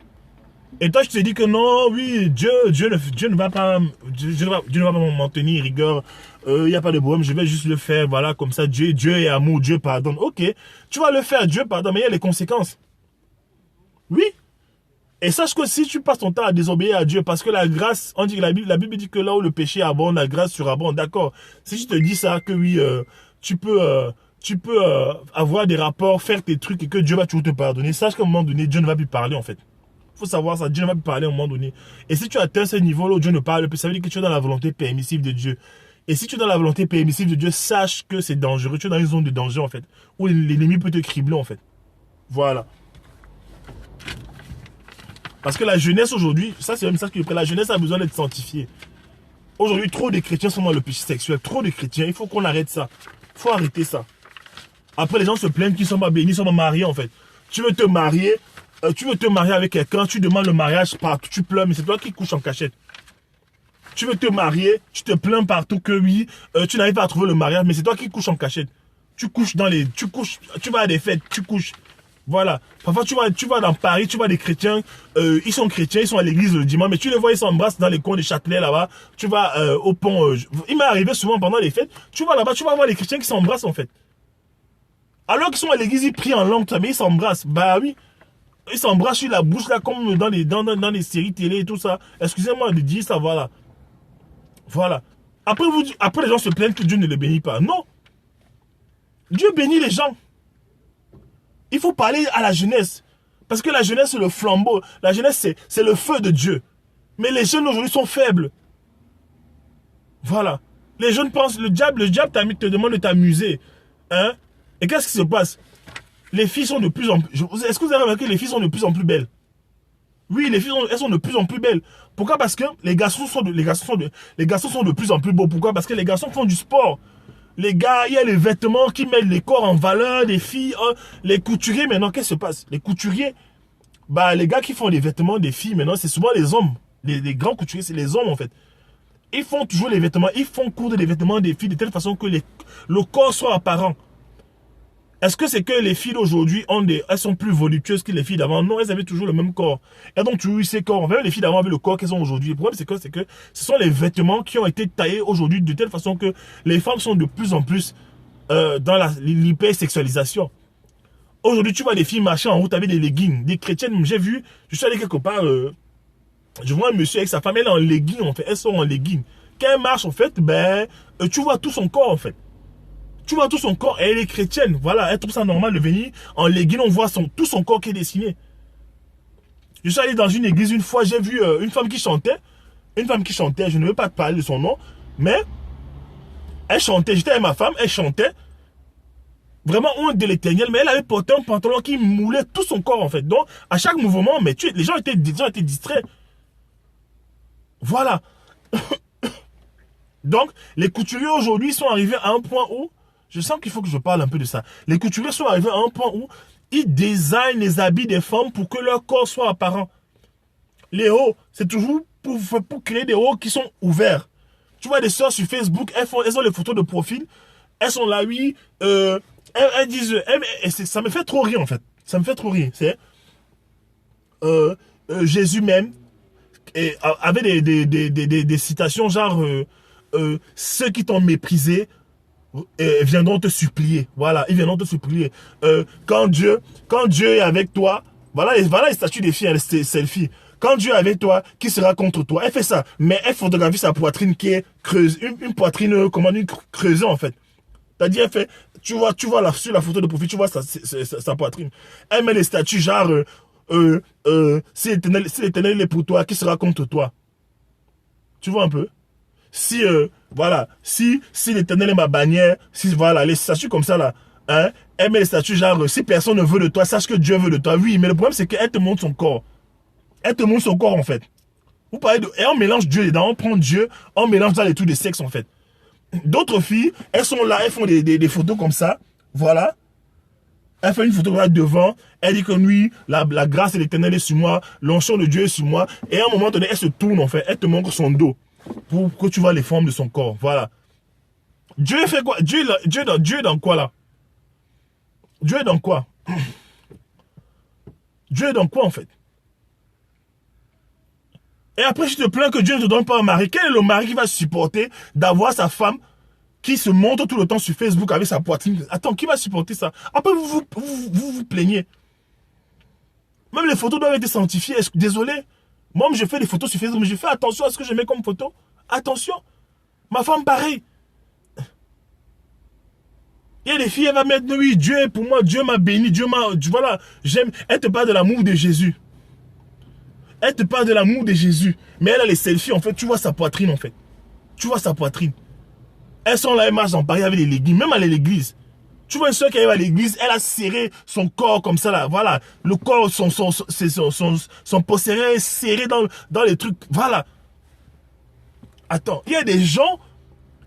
S1: Et toi, je te dis que non, oui, Dieu ne va pas m'en tenir rigueur. Il n'y a pas de problème, je vais juste le faire, voilà, comme ça, Dieu est amour, Dieu pardonne. Ok, tu vas le faire, Dieu pardonne, mais il y a les conséquences. Oui. Et sache que si tu passes ton temps à désobéir à Dieu, parce que la grâce, on dit que la Bible dit que là où le péché abonde, la grâce surabonde, d'accord. Si je te dis ça, que oui, tu peux avoir des rapports, faire tes trucs et que Dieu va toujours te pardonner, sache qu'à un moment donné, Dieu ne va plus parler en fait. Il faut savoir ça, Dieu ne va plus parler à un moment donné. Et si tu atteins ce niveau-là où Dieu ne parle plus, ça veut dire que tu es dans la volonté permissive de Dieu. Et si tu es dans la volonté permissive de Dieu, sache que c'est dangereux. Tu es dans une zone de danger en fait, où l'ennemi peut te cribler en fait. Voilà. Parce que la jeunesse aujourd'hui, ça c'est un message que la jeunesse a besoin d'être sanctifiée. Aujourd'hui, trop de chrétiens sont dans le péché sexuel. Trop de chrétiens, il faut qu'on arrête ça. Il faut arrêter ça. Après, les gens se plaignent qu'ils ne sont pas bénis, ils ne sont pas mariés en fait. Tu veux te marier avec quelqu'un, tu demandes le mariage partout, tu pleures, mais c'est toi qui couches en cachette. Tu veux te marier, tu te plains partout que oui, tu n'arrives pas à trouver le mariage, mais c'est toi qui couches en cachette. Tu vas à des fêtes, tu couches. Voilà. Parfois, tu vas dans Paris, tu vois des chrétiens, ils sont chrétiens, ils sont à l'église le dimanche, mais tu les vois, ils s'embrassent dans les coins des Châtelet là-bas. Tu vas au pont. Il m'est arrivé souvent pendant les fêtes, tu vas là-bas, tu vas voir les chrétiens qui s'embrassent en fait. Alors qu'ils sont à l'église, ils prient en langue, mais ils s'embrassent. Bah oui. Ils s'embrassent sur la bouche là, comme dans les séries télé et tout ça. Excusez-moi de dire ça, voilà. Voilà. Après les gens se plaignent que Dieu ne les bénit pas. Non. Dieu bénit les gens. Il faut parler à la jeunesse. Parce que la jeunesse, c'est le flambeau. La jeunesse, c'est le feu de Dieu. Mais les jeunes aujourd'hui sont faibles. Voilà. Les jeunes pensent, le diable te demande de t'amuser. Hein? Et qu'est-ce qui se passe? Les filles sont de plus en plus... Est-ce que vous avez remarqué que les filles sont de plus en plus belles? Oui, les filles elles sont de plus en plus belles. Pourquoi? Parce que les garçons sont de plus en plus beaux. Pourquoi? Parce que les garçons font du sport. Les gars, il y a les vêtements qui mettent les corps en valeur, les filles, les couturiers. Maintenant, qu'est-ce qui se passe? Les couturiers, bah, les gars qui font les vêtements des filles, maintenant, c'est souvent les hommes. Les grands couturiers, c'est les hommes, en fait. Ils font toujours les vêtements, ils font coudre les vêtements des filles de telle façon que le corps soit apparent. Est-ce que c'est que les filles d'aujourd'hui elles sont plus voluptueuses que les filles d'avant? Non, elles avaient toujours le même corps. Elles ont toujours eu ces corps. Même les filles d'avant avaient le corps qu'elles ont aujourd'hui. Le problème, c'est que ce sont les vêtements qui ont été taillés aujourd'hui de telle façon que les femmes sont de plus en plus dans l'hypersexualisation. Aujourd'hui, tu vois des filles marcher en route avec des leggings. Des chrétiennes, j'ai vu, je suis allé quelque part, je vois un monsieur avec sa femme, elle est en leggings, en fait. Elles sont en leggings. Quand elle marche, en fait, tu vois tout son corps, en fait. Tu vois tout son corps, et elle est chrétienne. Voilà, elle trouve ça normal de venir en leggings, on voit tout son corps qui est dessiné. Je suis allé dans une église une fois, j'ai vu une femme qui chantait. Une femme qui chantait, je ne veux pas te parler de son nom, mais elle chantait, j'étais avec ma femme, elle chantait. Vraiment honte de l'éternel, mais elle avait porté un pantalon qui moulait tout son corps en fait. Donc, à chaque mouvement, mais les gens étaient distraits. Voilà. Donc, les couturiers aujourd'hui sont arrivés à un point où, je sens qu'il faut que je parle un peu de ça. Les couturiers sont arrivés à un point où ils designent les habits des femmes pour que leur corps soit apparent. Les hauts, c'est toujours pour créer des hauts qui sont ouverts. Tu vois des soeurs sur Facebook, elles ont les photos de profil. Elles sont là, oui. Elles disent, ça me fait trop rire en fait. Ça me fait trop rire. C'est Jésus même, avec des citations genre ceux qui t'ont méprisé viendront te supplier. Voilà, ils viendront te supplier. Quand Dieu est avec toi, voilà les statuts des filles, les selfies. Quand Dieu est avec toi, qui sera contre toi? Elle fait ça, mais elle photographie sa poitrine qui est creuse, une poitrine, creusée en fait. C'est-à-dire, elle fait, tu vois là, sur la photo de profil, tu vois sa poitrine. Elle met les statuts genre, si l'éternel est pour toi, qui sera contre toi? Tu vois un peu? Si, voilà, si l'éternel est ma bannière, si, voilà, les statuts comme ça là, hein, elle met les statuts genre, si personne ne veut de toi, sache que Dieu veut de toi. Oui, mais le problème c'est qu'elle te montre son corps. Elle te montre son corps en fait. Vous parlez de, et on mélange Dieu dedans, on prend Dieu, on mélange dans les trucs de sexe en fait. D'autres filles, elles sont là, elles font des photos comme ça, voilà. Elle fait une photo là devant, elle dit que oui, la grâce de l'éternel est sur moi, l'onction de Dieu est sur moi, et à un moment donné, elle se tourne en fait, elle te montre son dos, pour que tu vois les formes de son corps, voilà. Dieu fait quoi? Dieu est dans quoi là? Dieu est dans quoi? Dieu est dans quoi en fait? Et après, je te plains que Dieu ne te donne pas un mari. Quel est le mari qui va supporter d'avoir sa femme qui se montre tout le temps sur Facebook avec sa poitrine? Attends, qui va supporter ça? Après, vous plaignez. Même les photos doivent être sanctifiées. Désolé. Moi, je fais des photos sur Facebook, mais je fais attention à ce que je mets comme photo. Attention. Ma femme, pareil. Il y a des filles, elle va mettre, oui, Dieu est pour moi, Dieu m'a béni, Dieu m'a, voilà, j'aime. Elle te parle de l'amour de Jésus. Elle te parle de l'amour de Jésus. Mais elle a les selfies, en fait. Tu vois sa poitrine, en fait. Tu vois sa poitrine. Elles sont là, elles marchent en Paris avec les leggings. Même à l'église. Tu vois une soeur qui arrive à l'église, elle a serré son corps comme ça, là. Voilà. Le corps, son possédé est serré dans les trucs. Voilà. Attends. Il y a des gens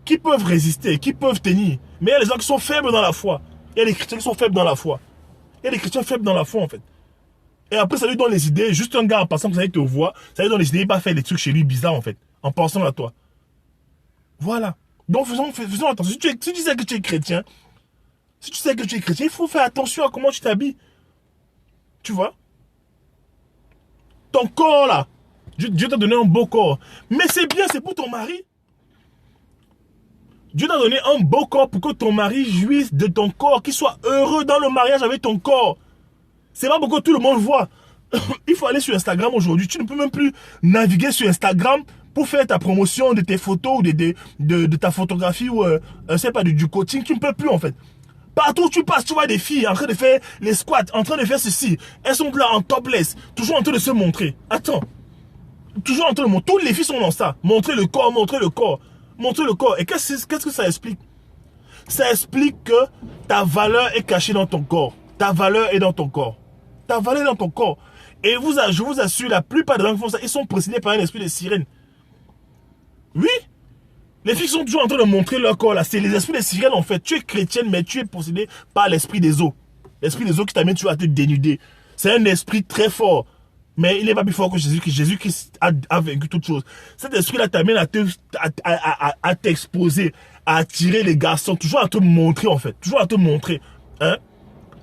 S1: qui peuvent résister, qui peuvent tenir. Mais il y a des gens qui sont faibles dans la foi. Il y a des chrétiens qui sont faibles dans la foi. Il y a des chrétiens faibles dans la foi, en fait. Et après, ça lui donne les idées. Juste un gars en passant, que ça te voit, ça lui donne les idées. Il va faire des trucs chez lui bizarres, en fait. En pensant à toi. Voilà. Donc, faisons attention. Si tu sais que tu es chrétien, il faut faire attention à comment tu t'habilles. Tu vois? Ton corps, là. Dieu t'a donné un beau corps. Mais c'est bien, c'est pour ton mari. Dieu t'a donné un beau corps pour que ton mari jouisse de ton corps, qu'il soit heureux dans le mariage avec ton corps. C'est pas pour que tout le monde voit. Il faut aller sur Instagram aujourd'hui. Tu ne peux même plus naviguer sur Instagram pour faire ta promotion de tes photos ou de ta photographie ou c'est pas du coaching. Tu ne peux plus en fait. Partout où tu passes, tu vois des filles en train de faire les squats, en train de faire ceci. Elles sont là en topless, toujours en train de se montrer. Attends. Toujours en train de montrer. Toutes les filles sont dans ça. Montrer le corps, montrer le corps. Montrer le corps. Et qu'est-ce que ça explique? Ça explique que ta valeur est cachée dans ton corps. Ta valeur est dans ton corps. Ta valeur est dans ton corps. Et je vous assure, la plupart des gens qui font ça, ils sont possédés par un esprit de sirène. Oui. Les filles sont toujours en train de montrer leur corps là. C'est les esprits de sirène en fait. Tu es chrétienne, mais tu es possédé par l'esprit des eaux. L'esprit des eaux qui t'amène toujours à te dénuder. C'est un esprit très fort. Mais il n'est pas plus fort que Jésus. Jésus qui a vaincu toute chose. Cet esprit-là t'amène à t'exposer, à attirer les garçons. Toujours à te montrer en fait. Toujours à te montrer. Hein?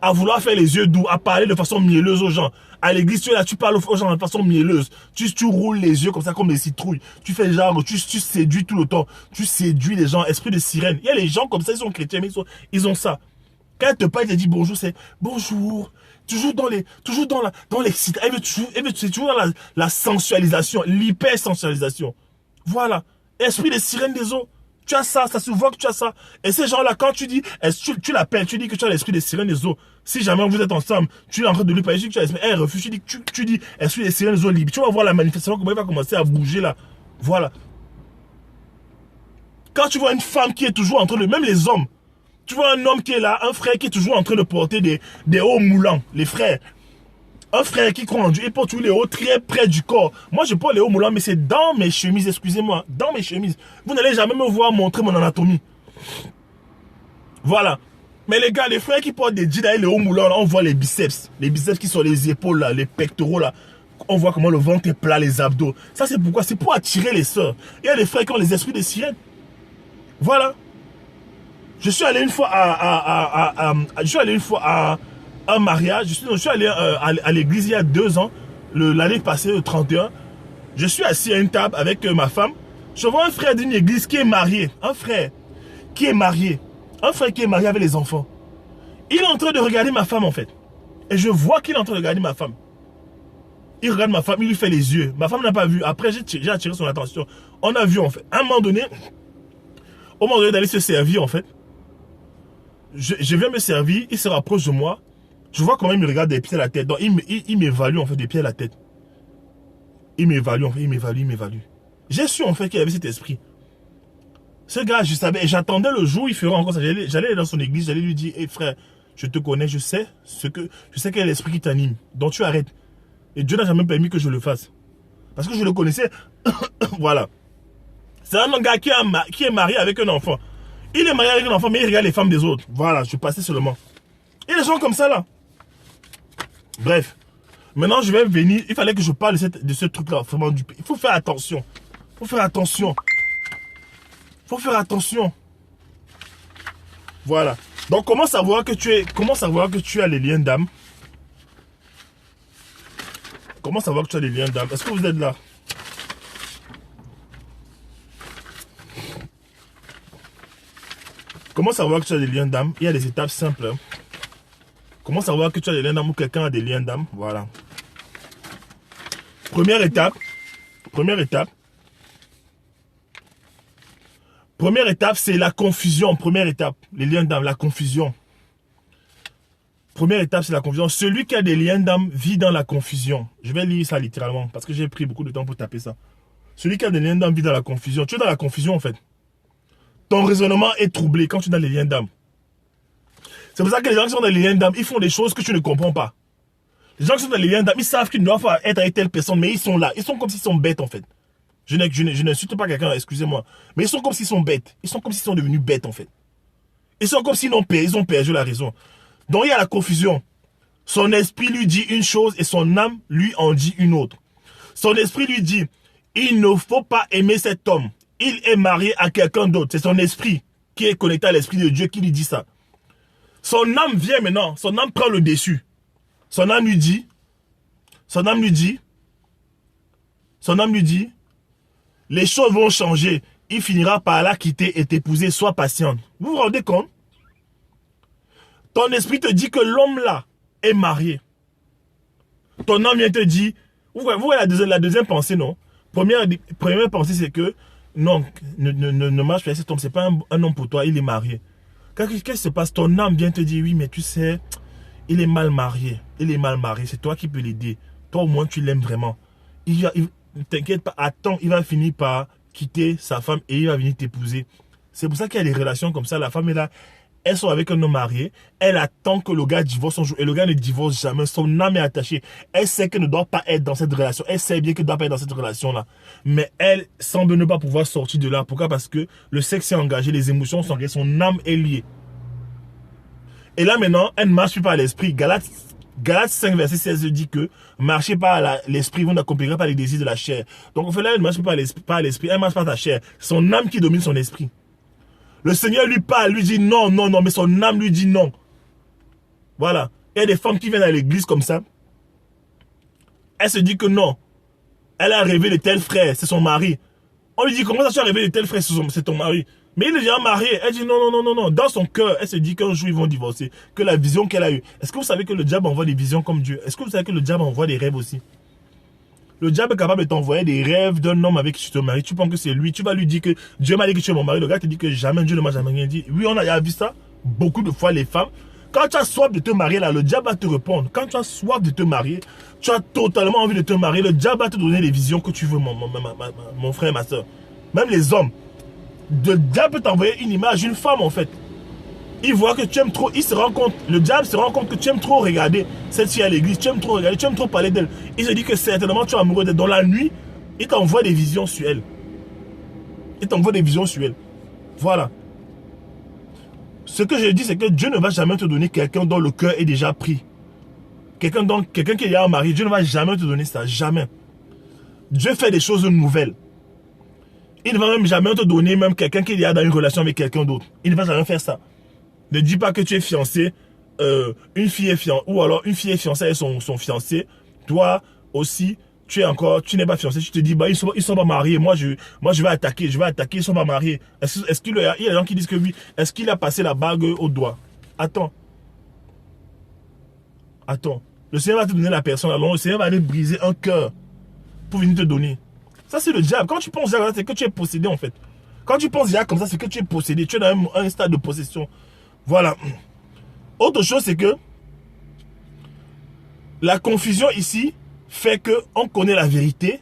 S1: à vouloir faire les yeux doux, à parler de façon mielleuse aux gens. À l'église, tu es là, tu parles aux gens de façon mielleuse. Tu roules les yeux comme ça, comme des citrouilles. Tu fais genre, tu séduis tout le temps. Tu séduis les gens, esprit de sirène. Il y a les gens comme ça, ils sont chrétiens, mais ils ont ça. Quand elle te parle, elle te dit bonjour, c'est bonjour. Toujours dans l'excitation. C'est toujours dans la sensualisation, l'hyper-sensualisation. Voilà. Esprit de sirène des eaux. Tu as ça, ça se voit que tu as ça. Et ces gens-là, quand tu dis, tu l'appelles, tu dis que tu as l'esprit des sirènes des eaux. Si jamais vous êtes ensemble, tu es en train de lui parler, tu dis que tu as l'esprit, elle refuse, tu dis, esprit des sirènes des eaux libres. Tu vas voir la manifestation, comment il va commencer à bouger là. Voilà. Quand tu vois une femme qui est toujours en train de, même les hommes, tu vois un homme qui est là, un frère qui est toujours en train de porter des hauts moulants, les frères. Un frère qui croit en Dieu, il porte tous les hauts très près du corps. Moi, je porte les hauts moulants, mais c'est dans mes chemises, excusez-moi, dans mes chemises. Vous n'allez jamais me voir montrer mon anatomie. Voilà. Mais les gars, les frères qui portent des jeans avec les hauts moulants, là, on voit les biceps. Les biceps qui sont les épaules, là, les pectoraux, là. On voit comment le ventre est plat, les abdos. Ça, c'est pourquoi? C'est pour attirer les sœurs. Il y a des frères qui ont les esprits des sirènes. Voilà. Je suis allé une fois à un mariage. Je suis allé à l'église il y a 2 ans, l'année passée, le 31. Je suis assis à une table avec ma femme. Je vois un frère d'une église qui est marié. Un frère qui est marié. Un frère qui est marié avec les enfants. Il est en train de regarder ma femme en fait. Et je vois qu'il est en train de regarder ma femme. Il regarde ma femme, il lui fait les yeux. Ma femme n'a pas vu. Après, j'ai attiré son attention. On a vu en fait. À un moment donné, au moment donné d'aller se servir en fait, je viens me servir, il se rapproche de moi. Je vois comment il me regarde des pieds à la tête. Donc il m'évalue en fait des pieds à la tête. Il m'évalue en fait, il m'évalue. J'ai su en fait qu'il avait cet esprit. Ce gars, je savais, et j'attendais le jour où il ferait encore ça. J'allais dans son église, j'allais lui dire, hé frère, je te connais, je sais quel est l'esprit qui t'anime. Donc tu arrêtes. Et Dieu n'a jamais permis que je le fasse. Parce que je le connaissais. Voilà. C'est un gars qui est marié avec un enfant. Il est marié avec un enfant, mais il regarde les femmes des autres. Voilà, je passais seulement. Et les gens comme ça là. Bref. Maintenant, je vais venir. Il fallait que je parle de ce truc-là. Il faut faire attention. Il faut faire attention. Il faut faire attention. Voilà. Donc, comment savoir que tu as les liens d'âme? Comment savoir que tu as les liens d'âme? Est-ce que vous êtes là? Comment savoir que tu as des liens d'âme? Il y a des étapes simples. Comment savoir que tu as des liens d'âme ou quelqu'un a des liens d'âme? Voilà. Première étape, c'est la confusion. Première étape, les liens d'âme, la confusion. Première étape, c'est la confusion. Celui qui a des liens d'âme vit dans la confusion. Je vais lire ça littéralement parce que j'ai pris beaucoup de temps pour taper ça. Celui qui a des liens d'âme vit dans la confusion. Tu es dans la confusion en fait. Ton raisonnement est troublé quand tu es dans les liens d'âme. C'est pour ça que les gens qui sont dans les liens d'âme, ils font des choses que tu ne comprends pas. Les gens qui sont dans les liens d'âme, ils savent qu'ils ne doivent pas être avec telle personne, mais ils sont là. Ils sont comme s'ils sont bêtes en fait. Je n'insulte pas quelqu'un, excusez-moi. Mais ils sont comme s'ils sont bêtes. Ils sont comme s'ils sont devenus bêtes en fait. Ils sont comme s'ils ont perdu la raison. Donc il y a la confusion. Son esprit lui dit une chose et son âme lui en dit une autre. Son esprit lui dit, il ne faut pas aimer cet homme. Il est marié à quelqu'un d'autre. C'est son esprit qui est connecté à l'esprit de Dieu qui lui dit ça. Son âme vient maintenant. Son âme prend le dessus. Son âme lui dit, les choses vont changer. Il finira par la quitter et t'épouser. Sois patiente. Vous vous rendez compte? Ton esprit te dit que l'homme là est marié. Ton âme vient te dire, vous voyez la deuxième pensée, non? Première pensée, c'est que, non, ne marche pas avec cet homme, c'est pas un homme pour toi, il est marié. Qu'est-ce qui se passe? Ton âme vient te dire, oui, mais tu sais, il est mal marié. Il est mal marié, c'est toi qui peux l'aider. Toi, au moins, tu l'aimes vraiment. T'inquiète pas, attends, il va finir par quitter sa femme et il va venir t'épouser. C'est pour ça qu'il y a des relations comme ça. La femme est là, elles sont avec un homme marié, elle attend que le gars divorce un jour et le gars ne divorce jamais. Son âme est attachée. Elle sait qu'elle ne doit pas être dans cette relation. Elle sait bien qu'elle ne doit pas être dans cette relation-là. Mais elle semble ne pas pouvoir sortir de là. Pourquoi? Parce que le sexe est engagé, les émotions sont engagées, son âme est liée. Et là maintenant, elle ne marche plus par l'esprit. Galates 5, verset 16 dit que marchez par l'esprit, vous n'accomplirez pas les désirs de la chair. Donc, au fait là, elle ne marche pas par l'esprit, elle marche par ta chair. Son âme qui domine son esprit. Le Seigneur lui parle, lui dit non, non, non, mais son âme lui dit non. Voilà. Il y a des femmes qui viennent à l'église comme ça. Elle se dit que non. Elle a rêvé de tel frère, c'est son mari. On lui dit, comment ça tu as rêvé de tel frère, c'est ton mari. Mais il est déjà marié. Elle dit non, non, non, non, non. Dans son cœur, elle se dit qu'un jour ils vont divorcer. Que la vision qu'elle a eue. Est-ce que vous savez que le diable envoie des visions comme Dieu? Est-ce que vous savez que le diable envoie des rêves aussi? Le diable est capable de t'envoyer des rêves d'un homme avec qui tu te maries. Tu penses que c'est lui. Tu vas lui dire que Dieu m'a dit que tu es mon mari. Le gars te dit que jamais Dieu ne m'a jamais rien dit. Oui, on a vu ça beaucoup de fois, les femmes. Quand tu as soif de te marier, là, le diable va te répondre. Quand tu as soif de te marier, tu as totalement envie de te marier. Le diable va te donner les visions que tu veux, mon frère, ma soeur. Même les hommes. Le diable peut t'envoyer une image, une femme en fait. Il voit que tu aimes trop, il se rend compte, le diable se rend compte que tu aimes trop regarder cette fille à l'église, tu aimes trop regarder, tu aimes trop parler d'elle. Il se dit que certainement tu es amoureux d'elle. Dans la nuit, il t'envoie des visions sur elle. Il t'envoie des visions sur elle. Voilà. Ce que je dis, c'est que Dieu ne va jamais te donner quelqu'un dont le cœur est déjà pris. Quelqu'un qui est déjà marié, Dieu ne va jamais te donner ça, jamais. Dieu fait des choses nouvelles. Il ne va même jamais te donner même quelqu'un qui est déjà dans une relation avec quelqu'un d'autre. Il ne va jamais faire ça. Ne dis pas que tu es fiancé, une fille est fiancée, ou alors une fille est fiancée avec son fiancé. Toi aussi, tu n'es pas fiancé. Tu te dis, bah, ils sont pas mariés. Moi, je vais attaquer, ils sont pas mariés. Est-ce qu'il y a des gens qui disent que oui, est-ce qu'il a passé la bague au doigt? Attends. Attends. Le Seigneur va te donner la personne, alors le Seigneur va aller briser un cœur pour venir te donner. Ça, c'est le diable. Quand tu penses déjà, c'est que tu es possédé, en fait. Quand tu penses déjà comme ça, c'est que tu es possédé. Tu es dans un stade de possession. Voilà. Autre chose, c'est que la confusion ici fait qu'on connaît la vérité,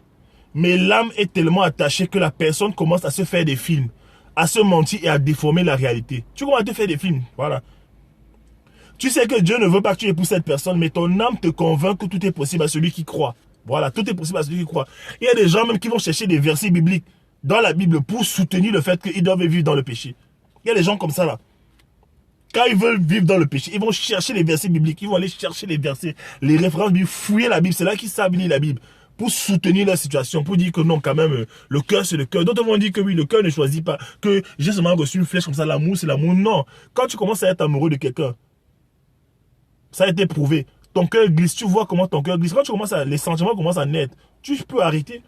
S1: mais l'âme est tellement attachée que la personne commence à se faire des films, à se mentir et à déformer la réalité. Tu commences à te faire des films. Voilà. Tu sais que Dieu ne veut pas que tu épouses cette personne, mais ton âme te convainc que tout est possible à celui qui croit. Voilà, tout est possible à celui qui croit. Il y a des gens même qui vont chercher des versets bibliques dans la Bible pour soutenir le fait qu'ils doivent vivre dans le péché. Il y a des gens comme ça là. Quand ils veulent vivre dans le péché, ils vont chercher les versets bibliques, ils vont aller chercher les versets, les références bibliques, fouiller la Bible. C'est là qu'ils savent lire la Bible pour soutenir leur situation, pour dire que non, quand même, le cœur c'est le cœur. D'autres vont dire que oui, le cœur ne choisit pas, que j'ai seulement reçu une flèche comme ça, l'amour c'est l'amour. Non, quand tu commences à être amoureux de quelqu'un, ça a été prouvé. Ton cœur glisse, tu vois comment ton cœur glisse. Quand les sentiments commencent à naître, tu peux arrêter.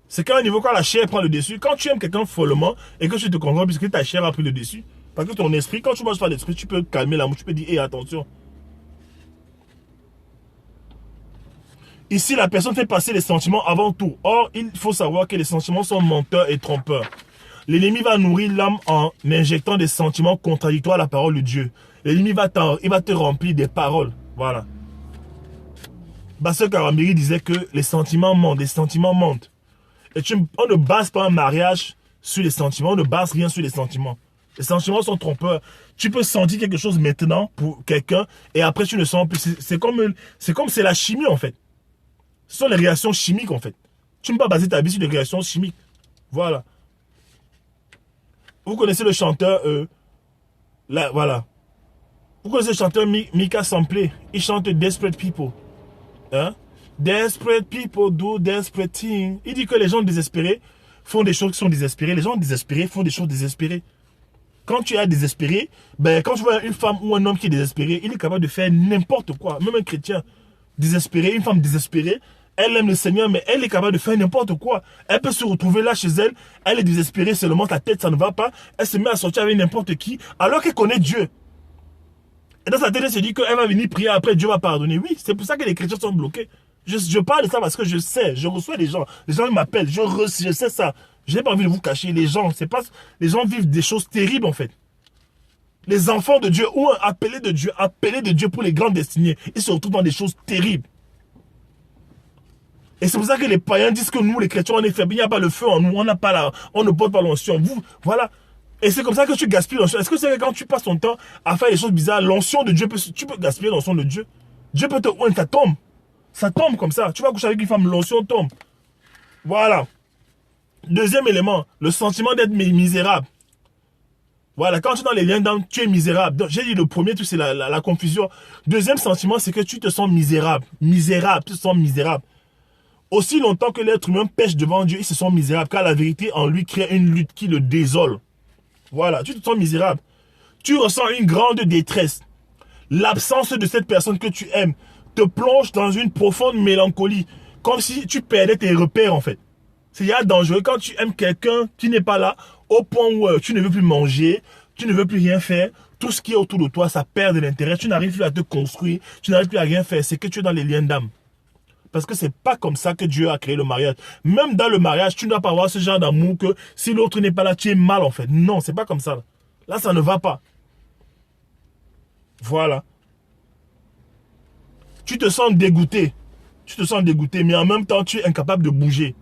S1: C'est qu'à un niveau, quand la chair prend le dessus, quand tu aimes quelqu'un follement et que tu te convaincs puisque ta chair a pris le dessus, parce que ton esprit, quand tu marches par l'esprit, tu peux calmer l'amour, tu peux dire, hé, attention. Ici, la personne fait passer les sentiments avant tout. Or, il faut savoir que les sentiments sont menteurs et trompeurs. L'ennemi va nourrir l'âme en injectant des sentiments contradictoires à la parole de Dieu. L'ennemi va te remplir des paroles. Voilà. Basseur Karambiri disait que les sentiments mentent, les sentiments mentent. Et on ne base pas un mariage sur les sentiments, on ne base rien sur les sentiments. Les sentiments sont trompeurs. Tu peux sentir quelque chose maintenant pour quelqu'un et après tu ne sens plus. C'est comme c'est la chimie en fait. Ce sont les réactions chimiques en fait. Tu ne peux pas baser ta vie sur des réactions chimiques. Voilà. Vous connaissez le chanteur, voilà. Vous connaissez le chanteur Mika Samplé. Il chante Desperate People. Hein? Desperate people do desperate things. Il dit que les gens désespérés font des choses qui sont désespérées. Les gens désespérés font des choses désespérées. Quand tu es désespéré, ben, quand tu vois une femme ou un homme qui est désespéré, il est capable de faire n'importe quoi. Même un chrétien désespéré, une femme désespérée, elle aime le Seigneur, mais elle est capable de faire n'importe quoi. Elle peut se retrouver là chez elle, elle est désespérée, seulement ta tête, ça ne va pas. Elle se met à sortir avec n'importe qui, alors qu'elle connaît Dieu. Et dans sa tête, elle se dit qu'elle va venir prier, après Dieu va pardonner. Oui, c'est pour ça que les chrétiens sont bloqués. Je parle de ça parce que je sais, je reçois des gens. Les gens m'appellent, je sais ça. Je n'ai pas envie de vous cacher. Les gens vivent des choses terribles en fait. Les enfants de Dieu ou appelés de Dieu pour les grandes destinées, ils se retrouvent dans des choses terribles. Et c'est pour ça que les païens disent que nous, les chrétiens, on est faibles. Il n'y a pas le feu en nous, on ne porte pas l'onction. Vous, voilà. Et c'est comme ça que tu gaspilles l'onction. Est-ce que c'est que quand tu passes ton temps à faire des choses bizarres, l'onction de Dieu, tu peux gaspiller l'onction de Dieu? Dieu peut te... ça tombe. Ça tombe comme ça. Tu vas coucher avec une femme, l'onction tombe. Voilà. Deuxième élément, le sentiment d'être misérable. Voilà, quand tu es dans les liens d'âme, tu es misérable. J'ai dit le premier truc, c'est la confusion. Deuxième sentiment, c'est que tu te sens misérable. Misérable, tu te sens misérable. Aussi longtemps que l'être humain pêche devant Dieu, il se sent misérable, car la vérité en lui crée une lutte qui le désole. Voilà, tu te sens misérable. Tu ressens une grande détresse. l'absence de cette personne que tu aimes te plonge dans une profonde mélancolie, comme si tu perdais tes repères en fait. C'est dangereux quand tu aimes quelqu'un qui n'est pas là, au point où tu ne veux plus manger, tu ne veux plus rien faire, tout ce qui est autour de toi, ça perd de l'intérêt, tu n'arrives plus à te construire, tu n'arrives plus à rien faire, c'est que tu es dans les liens d'âme. Parce que c'est pas comme ça que Dieu a créé le mariage. Même dans le mariage, tu ne dois pas avoir ce genre d'amour que si l'autre n'est pas là, tu es mal en fait. Non, c'est pas comme ça. Là, ça ne va pas. Voilà. Tu te sens dégoûté. Tu te sens dégoûté, mais en même temps, tu es incapable de bouger,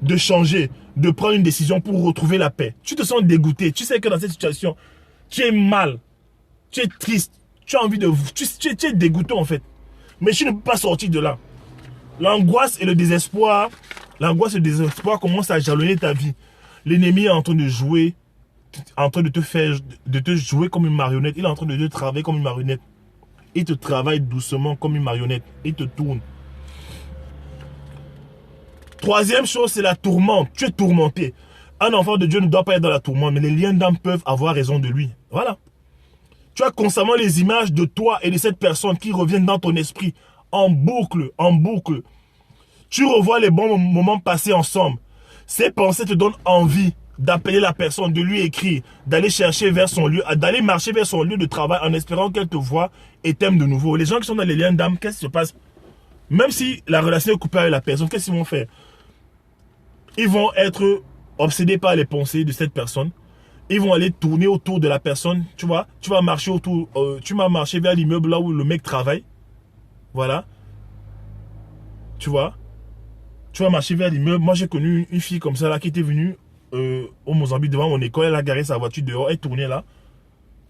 S1: de changer, de prendre une décision pour retrouver la paix. Tu te sens dégoûté. Tu sais que dans cette situation, tu es mal. Tu es triste. Tu as envie de... Tu es dégoûté en fait. Mais tu ne peux pas sortir de là. L'angoisse et le désespoir commencent à jalonner ta vie. L'ennemi est en train de jouer, en train de te jouer comme une marionnette. Il est en train de te travailler comme une marionnette. Il te travaille doucement comme une marionnette. Il te tourne. Troisième chose, c'est la tourmente. Tu es tourmenté. Un enfant de Dieu ne doit pas être dans la tourmente, mais les liens d'âme peuvent avoir raison de lui. Voilà. Tu as constamment les images de toi et de cette personne qui reviennent dans ton esprit. En boucle, en boucle. Tu revois les bons moments passés ensemble. Ces pensées te donnent envie d'appeler la personne, de lui écrire, d'aller chercher vers son lieu, d'aller marcher vers son lieu de travail en espérant qu'elle te voie et t'aime de nouveau. Les gens qui sont dans les liens d'âme, qu'est-ce qui se passe? Même si la relation est coupée avec la personne, qu'est-ce qu'ils vont faire? Ils vont être obsédés par les pensées de cette personne. Ils vont aller tourner autour de la personne. Tu vois, tu vas marcher autour, tu vas marcher vers l'immeuble là où le mec travaille. Voilà. Tu vois, tu vas marcher vers l'immeuble. Moi, j'ai connu une fille comme ça là qui était venue au Mozambique devant mon école. Elle a garé sa voiture dehors. Elle tournait là.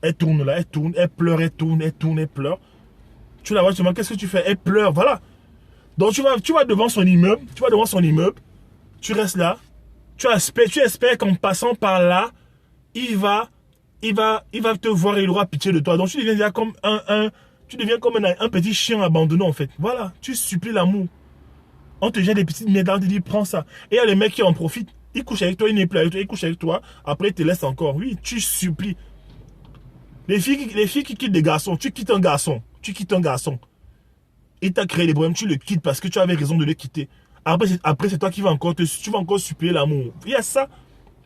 S1: Elle tourne là. Elle tourne. Elle pleure. Elle tourne. Elle tourne. Elle pleure. Tu la vois, tu te demandes qu'est-ce que tu fais? Elle pleure. Voilà. Donc, tu vas devant son immeuble. Tu vas devant son immeuble. Tu restes là. Tu espères qu'en passant par là, il va te voir et il aura pitié de toi. Donc, tu deviens déjà comme tu deviens comme un petit chien abandonné en fait. Voilà. Tu supplies l'amour. On te jette des petites miettes, on te dit prends ça. Et il y a les mecs qui en profitent. Ils couchent avec toi, ils n'est plus avec toi, ils couchent avec toi. Après, ils te laissent encore. Oui, tu supplies. Les filles qui quittent des garçons, tu quittes un garçon. Tu quittes un garçon. Il t'a créé des problèmes, tu le quittes parce que tu avais raison de le quitter. Après c'est toi qui vas encore tu vas encore supplier l'amour. Il y a ça.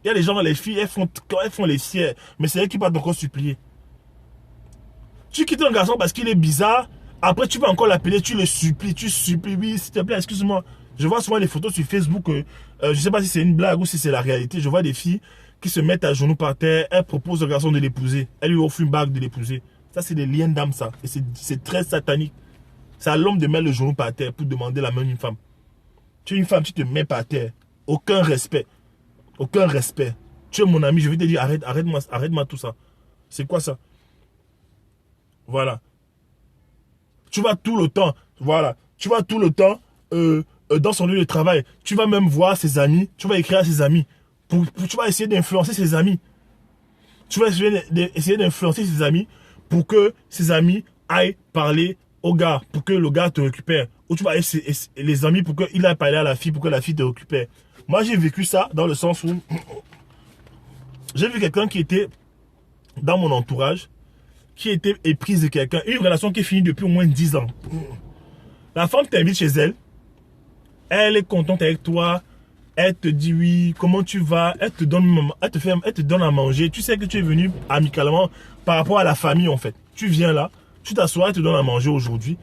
S1: Il y a les gens, les filles, elles font les fiers. Mais c'est elles qui vont encore supplier. Tu quittes un garçon parce qu'il est bizarre. Après, tu vas encore l'appeler, tu le supplies, oui, s'il te plaît, excuse-moi. Je vois souvent les photos sur Facebook, je ne sais pas si c'est une blague ou si c'est la réalité. Je vois des filles qui se mettent à genoux par terre, elles proposent au garçon de l'épouser. Elles lui offrent une bague de l'épouser. Ça, c'est des liens d'âme, ça. Et c'est très satanique. C'est à l'homme de mettre le genou par terre pour demander la main d'une femme. Tu es une femme, tu te mets par terre. Aucun respect. Aucun respect. Tu es mon ami, je vais te dire, arrête-moi tout ça. C'est quoi ça? Voilà. Tu vas tout le temps, voilà, tu vas tout le temps dans son lieu de travail. Tu vas même voir ses amis, tu vas écrire à ses amis. Tu vas essayer d'influencer ses amis. Tu vas essayer d'influencer ses amis pour que ses amis aillent parler au gars, pour que le gars te récupère. Ou tu vas essayer les amis pour qu'il aille parler à la fille, pour que la fille te récupère. Moi, j'ai vécu ça dans le sens où j'ai vu quelqu'un qui était dans mon entourage, qui était éprise de quelqu'un, une relation qui est finie depuis au moins 10 ans. La femme t'invite chez elle, elle est contente avec toi, elle te dit oui, comment tu vas, elle te donne à manger, tu sais que tu es venu amicalement par rapport à la famille en fait. Tu viens là, tu t'assois, elle te donne à manger aujourd'hui.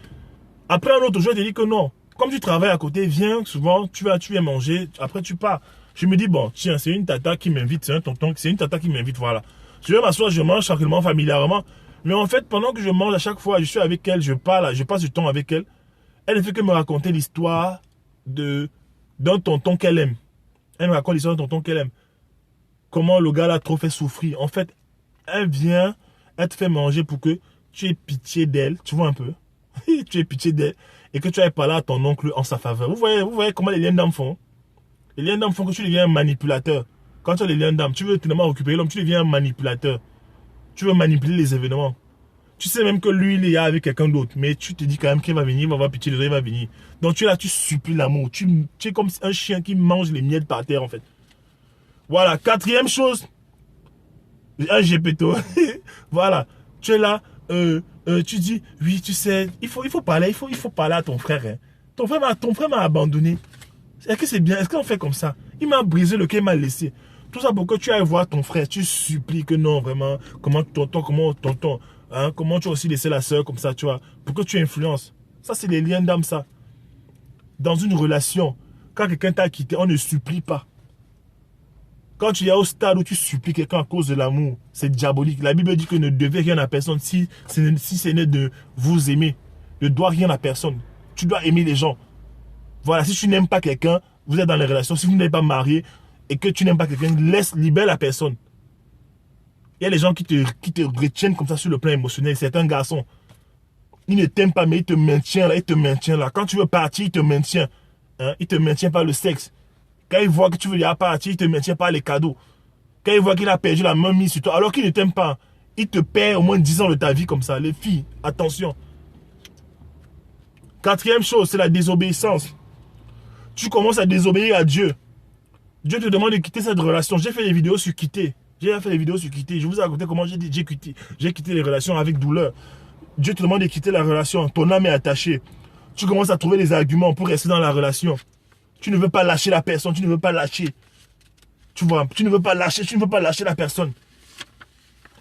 S1: Après un autre jour, elle te dit que non, comme tu travailles à côté, viens souvent, tu viens manger, après tu pars. Je me dis bon, tiens, c'est une tata qui m'invite, c'est un tonton, c'est une tata qui m'invite, voilà. Je vais m'asseoir, je mange tranquillement, familièrement. Mais en fait, pendant que je mange à chaque fois, je suis avec elle, je parle, je passe du temps avec elle. Elle ne fait que me raconter l'histoire d'un tonton qu'elle aime. Elle me raconte l'histoire d'un tonton qu'elle aime. Comment le gars l'a trop fait souffrir. En fait, elle vient, elle te fait manger pour que tu aies pitié d'elle. Tu vois un peu? Tu aies pitié d'elle. Et que tu ailles parler à ton oncle en sa faveur. Vous voyez comment les liens d'âme font? Les liens d'âme font que tu deviens un manipulateur. Quand tu as les liens d'âme, tu veux tellement récupérer l'homme, tu deviens un manipulateur. Tu veux manipuler les événements. Tu sais même que lui, il est avec quelqu'un d'autre. Mais tu te dis quand même qu'il va venir, il va avoir pitié de toi, il va venir. Donc tu es là, tu supplies l'amour. Tu es comme un chien qui mange les miettes par terre en fait. Voilà, quatrième chose. Un gépéto. Voilà, tu es là, tu dis, oui, tu sais, il faut parler à ton frère. Hein. Ton frère m'a abandonné. Est-ce que c'est bien? Est-ce qu'on fait comme ça? Il m'a brisé le cœur, il m'a laissé. Tout ça pour que tu ailles voir ton frère. Tu supplies que non, vraiment. Comment tu as aussi laissé la soeur comme ça, tu vois. Pour que tu influences. Ça, c'est les liens d'âme, ça. Dans une relation, quand quelqu'un t'a quitté, on ne supplie pas. Quand tu es au stade où tu supplies quelqu'un à cause de l'amour, c'est diabolique. La Bible dit que ne devez rien à personne si ce n'est de vous aimer. Ne dois rien à personne. Tu dois aimer les gens. Voilà, si tu n'aimes pas quelqu'un, vous êtes dans les relations, si vous n'êtes pas marié et que tu n'aimes pas quelqu'un, libère la personne. Il y a des gens qui te retiennent comme ça sur le plan émotionnel. C'est un garçon. Il ne t'aime pas, mais il te maintient là. Quand tu veux partir, il te maintient. Hein? Il te maintient par le sexe. Quand il voit que tu veux déjà partir, il te maintient par les cadeaux. Quand il voit qu'il a perdu la main mise sur toi, alors qu'il ne t'aime pas, il te perd au moins 10 ans de ta vie comme ça. Les filles, attention. Quatrième chose, c'est la désobéissance. Tu commences à désobéir à Dieu. Dieu te demande de quitter cette relation. J'ai fait des vidéos sur quitter. Je vous ai raconté comment j'ai quitté les relations avec douleur. Dieu te demande de quitter la relation. Ton âme est attachée. Tu commences à trouver des arguments pour rester dans la relation. Tu ne veux pas lâcher la personne. Tu ne veux pas lâcher. Tu vois, tu ne veux pas lâcher la personne.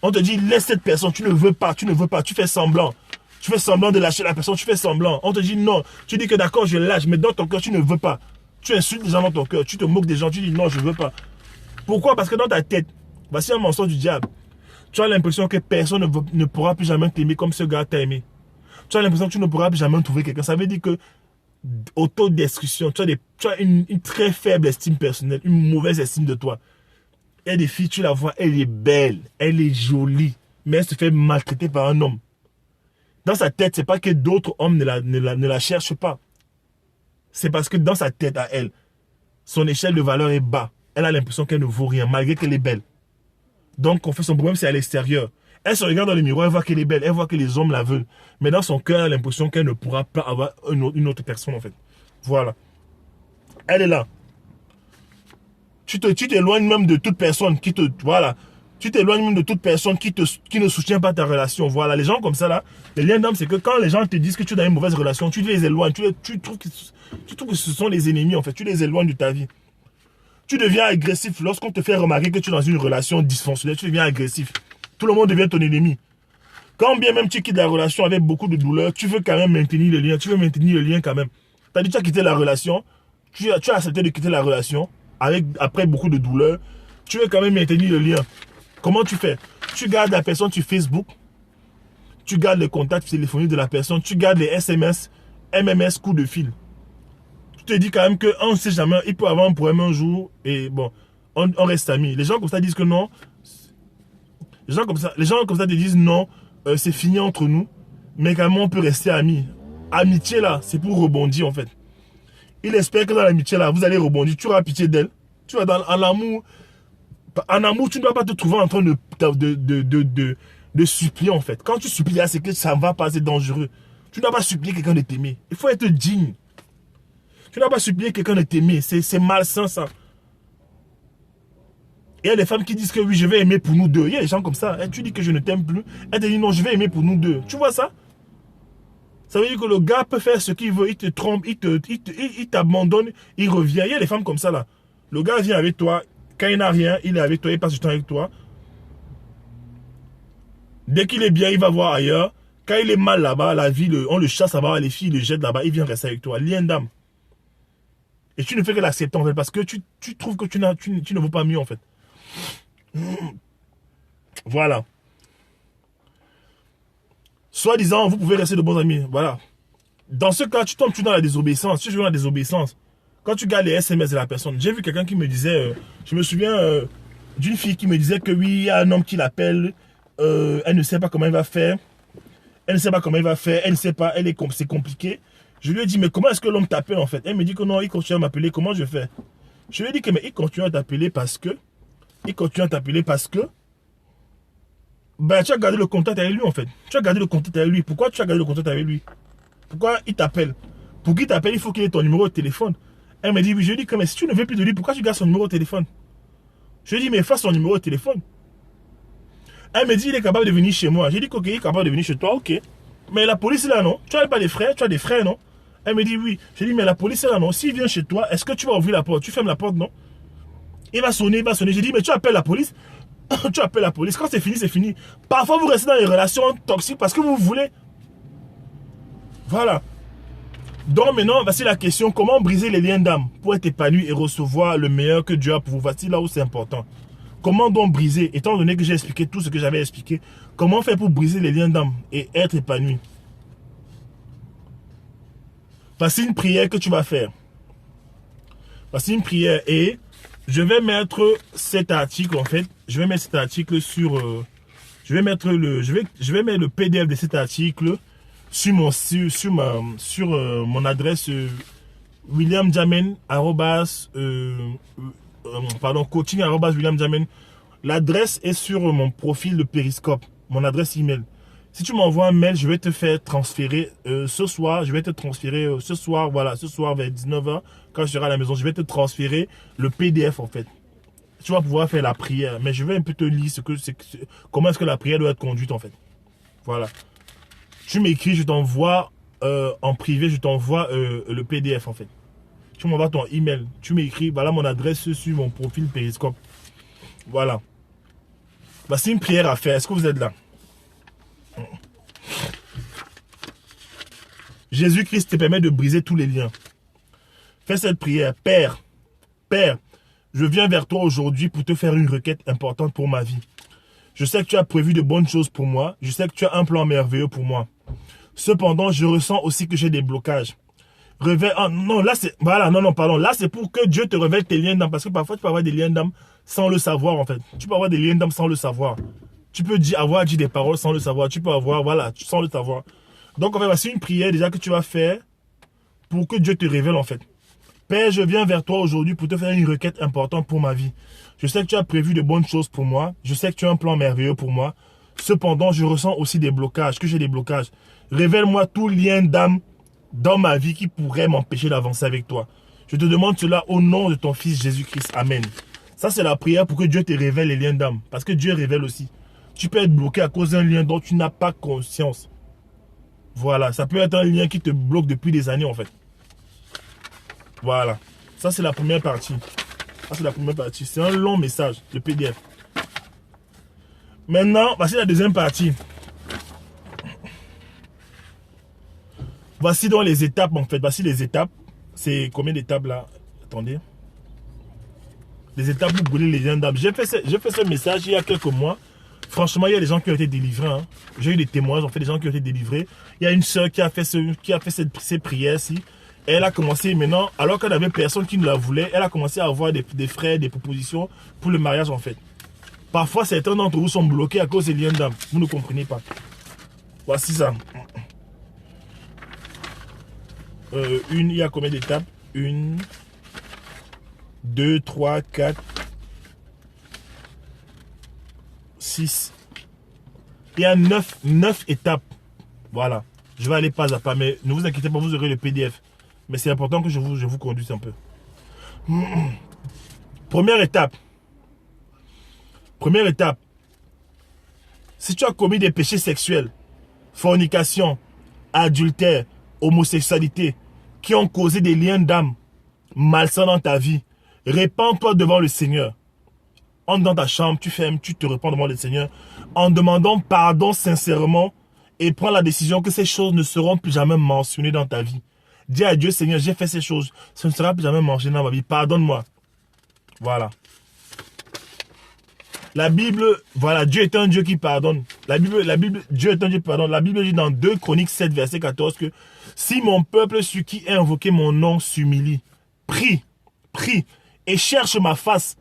S1: On te dit, laisse cette personne. Tu ne veux pas. Tu fais semblant. Tu fais semblant de lâcher la personne. Tu fais semblant. On te dit non. Tu dis que d'accord, je lâche. Mais dans ton cœur, tu ne veux pas. Tu insultes les gens dans ton cœur. Tu te moques des gens. Tu dis non, je ne veux pas. Pourquoi? Parce que dans ta tête, voici un mensonge du diable. Tu as l'impression que personne ne pourra plus jamais t'aimer comme ce gars t'a aimé. Tu as l'impression que tu ne pourras plus jamais trouver quelqu'un. Ça veut dire que autodestruction, tu as une très faible estime personnelle, une mauvaise estime de toi. Il y a des filles, tu la vois, elle est belle, elle est jolie, mais elle se fait maltraiter par un homme. Dans sa tête, c'est pas que d'autres hommes ne la cherchent pas. C'est parce que dans sa tête à elle, son échelle de valeur est bas. Elle a l'impression qu'elle ne vaut rien, malgré qu'elle est belle. Donc, en fait, son problème, c'est à l'extérieur. Elle se regarde dans le miroir, elle voit qu'elle est belle, elle voit que les hommes la veulent. Mais dans son cœur, elle a l'impression qu'elle ne pourra pas avoir une autre personne, en fait. Voilà. Elle est là. Tu t'éloignes même de toute personne qui te... Voilà. Tu t'éloignes même de toute personne qui ne soutient pas ta relation. Voilà. Les gens comme ça, là, les liens d'âme, c'est que quand les gens te disent que tu es dans une mauvaise relation, tu les éloignes. Tu trouves que ce sont les ennemis, en fait. Tu les éloignes de ta vie. Tu deviens agressif lorsqu'on te fait remarquer que tu es dans une relation dysfonctionnelle. Tu deviens agressif. Tout le monde devient ton ennemi. Quand bien même tu quittes la relation avec beaucoup de douleur, tu veux quand même maintenir le lien. Tu veux maintenir le lien quand même. Tu as dit que tu as quitté la relation. Tu as accepté de quitter la relation après beaucoup de douleur. Tu veux quand même maintenir le lien. Comment tu fais? Tu gardes la personne sur Facebook. Tu gardes les contacts téléphoniques de la personne. Tu gardes les SMS, MMS, coups de fil. Tu te dis quand même qu'on ne sait jamais. Il peut avoir un problème un jour. Et bon, on reste amis. Les gens comme ça disent que non. Les gens comme ça te disent non, c'est fini entre nous, mais quand même on peut rester amis. Amitié là, c'est pour rebondir en fait. Il espère que dans l'amitié là, vous allez rebondir, tu auras pitié d'elle. Tu vas dans l'amour. En amour, tu ne dois pas te trouver en train de supplier en fait. Quand tu supplies là, c'est que ça va passer dangereux. Tu ne dois pas supplier quelqu'un de t'aimer. Il faut être digne. Tu ne dois pas supplier quelqu'un de t'aimer. C'est malsain ça. Il y a des femmes qui disent que oui, je vais aimer pour nous deux. Il y a des gens comme ça. Tu dis que je ne t'aime plus. Elle te dit non, je vais aimer pour nous deux. Tu vois ça? Ça veut dire que le gars peut faire ce qu'il veut. Il te trompe, il t'abandonne, il revient. Il y a des femmes comme ça là. Le gars vient avec toi. Quand il n'a rien, il est avec toi, il passe du temps avec toi. Dès qu'il est bien, il va voir ailleurs. Quand il est mal là-bas, la vie, on le chasse là-bas, les filles le jettent là-bas, il vient rester avec toi. Lien d'âme. Et tu ne fais que l'accepter en fait, parce que tu trouves que tu ne vaux pas mieux en fait. Voilà. Soi-disant, vous pouvez rester de bons amis. Voilà. Dans ce cas, tu tombes dans la désobéissance. Tu joues dans la désobéissance. Quand tu gardes les SMS de la personne. J'ai vu quelqu'un qui me disait, je me souviens d'une fille qui me disait que oui, il y a un homme qui l'appelle. Elle ne sait pas comment il va faire. Elle ne sait pas comment il va faire. Elle ne sait pas. C'est compliqué. Je lui ai dit, mais comment est-ce que l'homme t'appelle en fait? Elle me dit que non, il continue à m'appeler. Comment je fais? Je lui ai dit que mais il continue à t'appeler parce que. Ben, tu as gardé le contact avec lui en fait. Tu as gardé le contact avec lui. Pourquoi tu as gardé le contact avec lui? Pourquoi il t'appelle? Pour qu'il t'appelle, il faut qu'il ait ton numéro de téléphone. Elle me dit, oui, je lui ai dit que mais si tu ne veux plus de lui, pourquoi tu gardes son numéro de téléphone? Je lui ai dit, mais fasse son numéro de téléphone. Elle me dit, il est capable de venir chez moi. J'ai dit, ok, il est capable de venir chez toi, ok. mais la police est là, non? Tu n'as pas des frères? Tu as des frères, non? Elle me dit oui. Je dis, mais la police est là, non? S'il vient chez toi, est-ce que tu vas ouvrir la porte? Tu fermes la porte, non? Il va sonner, il va sonner. J'ai dit, mais tu appelles la police? Tu appelles la police. Quand c'est fini, c'est fini. Parfois, vous restez dans les relations toxiques parce que vous voulez. Voilà. Donc maintenant, voici la question. Comment briser les liens d'âme pour être épanoui et recevoir le meilleur que Dieu a pour vous? Voici là où c'est important. Comment donc briser, étant donné que j'ai expliqué tout ce que j'avais expliqué, comment faire pour briser les liens d'âme et être épanoui? Voici une prière que tu vas faire. Voici une prière et je vais mettre cet article en fait. Je vais mettre cet article sur. Je vais mettre le PDF de cet article sur mon adresse williamjamin coaching@williamjamin. L'adresse est sur mon profil de Periscope, mon adresse email. Si tu m'envoies un mail, je vais te faire transférer ce soir. Je vais te transférer ce soir, voilà, ce soir vers 19h, quand je serai à la maison, je vais te transférer le PDF en fait. Tu vas pouvoir faire la prière, mais je vais un peu te lire comment est-ce que la prière doit être conduite en fait. Voilà. Tu m'écris, je t'envoie en privé, je t'envoie le PDF en fait. Tu m'envoies ton email, tu m'écris, voilà mon adresse sur mon profil Periscope. Voilà. Voici une prière à faire. Est-ce que vous êtes là? Jésus-Christ te permet de briser tous les liens. Fais cette prière. Père, je viens vers toi aujourd'hui pour te faire une requête importante pour ma vie. Je sais que tu as prévu de bonnes choses pour moi. Je sais que tu as un plan merveilleux pour moi. Cependant, je ressens aussi que j'ai des blocages. Non, là c'est... Voilà, non, pardon. Là, c'est pour que Dieu te révèle tes liens d'âme. Parce que parfois, tu peux avoir des liens d'âme sans le savoir, en fait. Tu peux avoir des liens d'âme sans le savoir. Tu peux avoir dit des paroles sans le savoir. Tu peux avoir, voilà, sans le savoir. Donc, en fait, voici une prière déjà que tu vas faire pour que Dieu te révèle, en fait. Père, je viens vers toi aujourd'hui pour te faire une requête importante pour ma vie. Je sais que tu as prévu de bonnes choses pour moi. Je sais que tu as un plan merveilleux pour moi. Cependant, je ressens aussi des blocages, que j'ai des blocages. Révèle-moi tout lien d'âme dans ma vie qui pourrait m'empêcher d'avancer avec toi. Je te demande cela au nom de ton Fils Jésus-Christ. Amen. Ça, c'est la prière pour que Dieu te révèle les liens d'âme. Parce que Dieu révèle aussi. Tu peux être bloqué à cause d'un lien dont tu n'as pas conscience. Voilà, ça peut être un lien qui te bloque depuis des années en fait. Voilà, ça c'est la première partie. Ça c'est la première partie. C'est un long message, le PDF. Maintenant, voici la deuxième partie. Voici donc les étapes en fait. Voici les étapes. C'est combien d'étapes là? Attendez. Les étapes pour brûler les liens d'âme. J'ai fait ce message il y a quelques mois. Franchement, il y a des gens qui ont été délivrés. Hein. J'ai eu des témoins, en fait, des gens qui ont été délivrés. Il y a une soeur qui a fait ces prières-ci. Elle a commencé maintenant, alors qu'elle n'avait personne qui ne la voulait, elle a commencé à avoir des frères, des propositions pour le mariage, en fait. Parfois, certains d'entre vous sont bloqués à cause des liens d'âme. Vous ne comprenez pas. Voici ça. Il y a combien d'étapes? 1, 2, 3, 4... 6. Il y a 9 étapes. Voilà. Je vais aller pas à pas, mais ne vous inquiétez pas, vous aurez le PDF. Mais c'est important que je vous conduise un peu. Première étape. Première étape. Si tu as commis des péchés sexuels, fornication, adultère, homosexualité, qui ont causé des liens d'âme malsains dans ta vie, répands-toi devant le Seigneur. Entre dans ta chambre, tu fermes, tu te répands devant le Seigneur en demandant pardon sincèrement et prends la décision que ces choses ne seront plus jamais mentionnées dans ta vie. Dis à Dieu, Seigneur, j'ai fait ces choses, ce ne sera plus jamais mentionné dans ma vie. Pardonne-moi. Voilà. La Bible, voilà, Dieu est un Dieu qui pardonne. Dieu est un Dieu qui pardonne. La Bible dit dans 2 Chroniques 7, verset 14 que si mon peuple sur qui est invoqué mon nom s'humilie, prie et cherche ma face,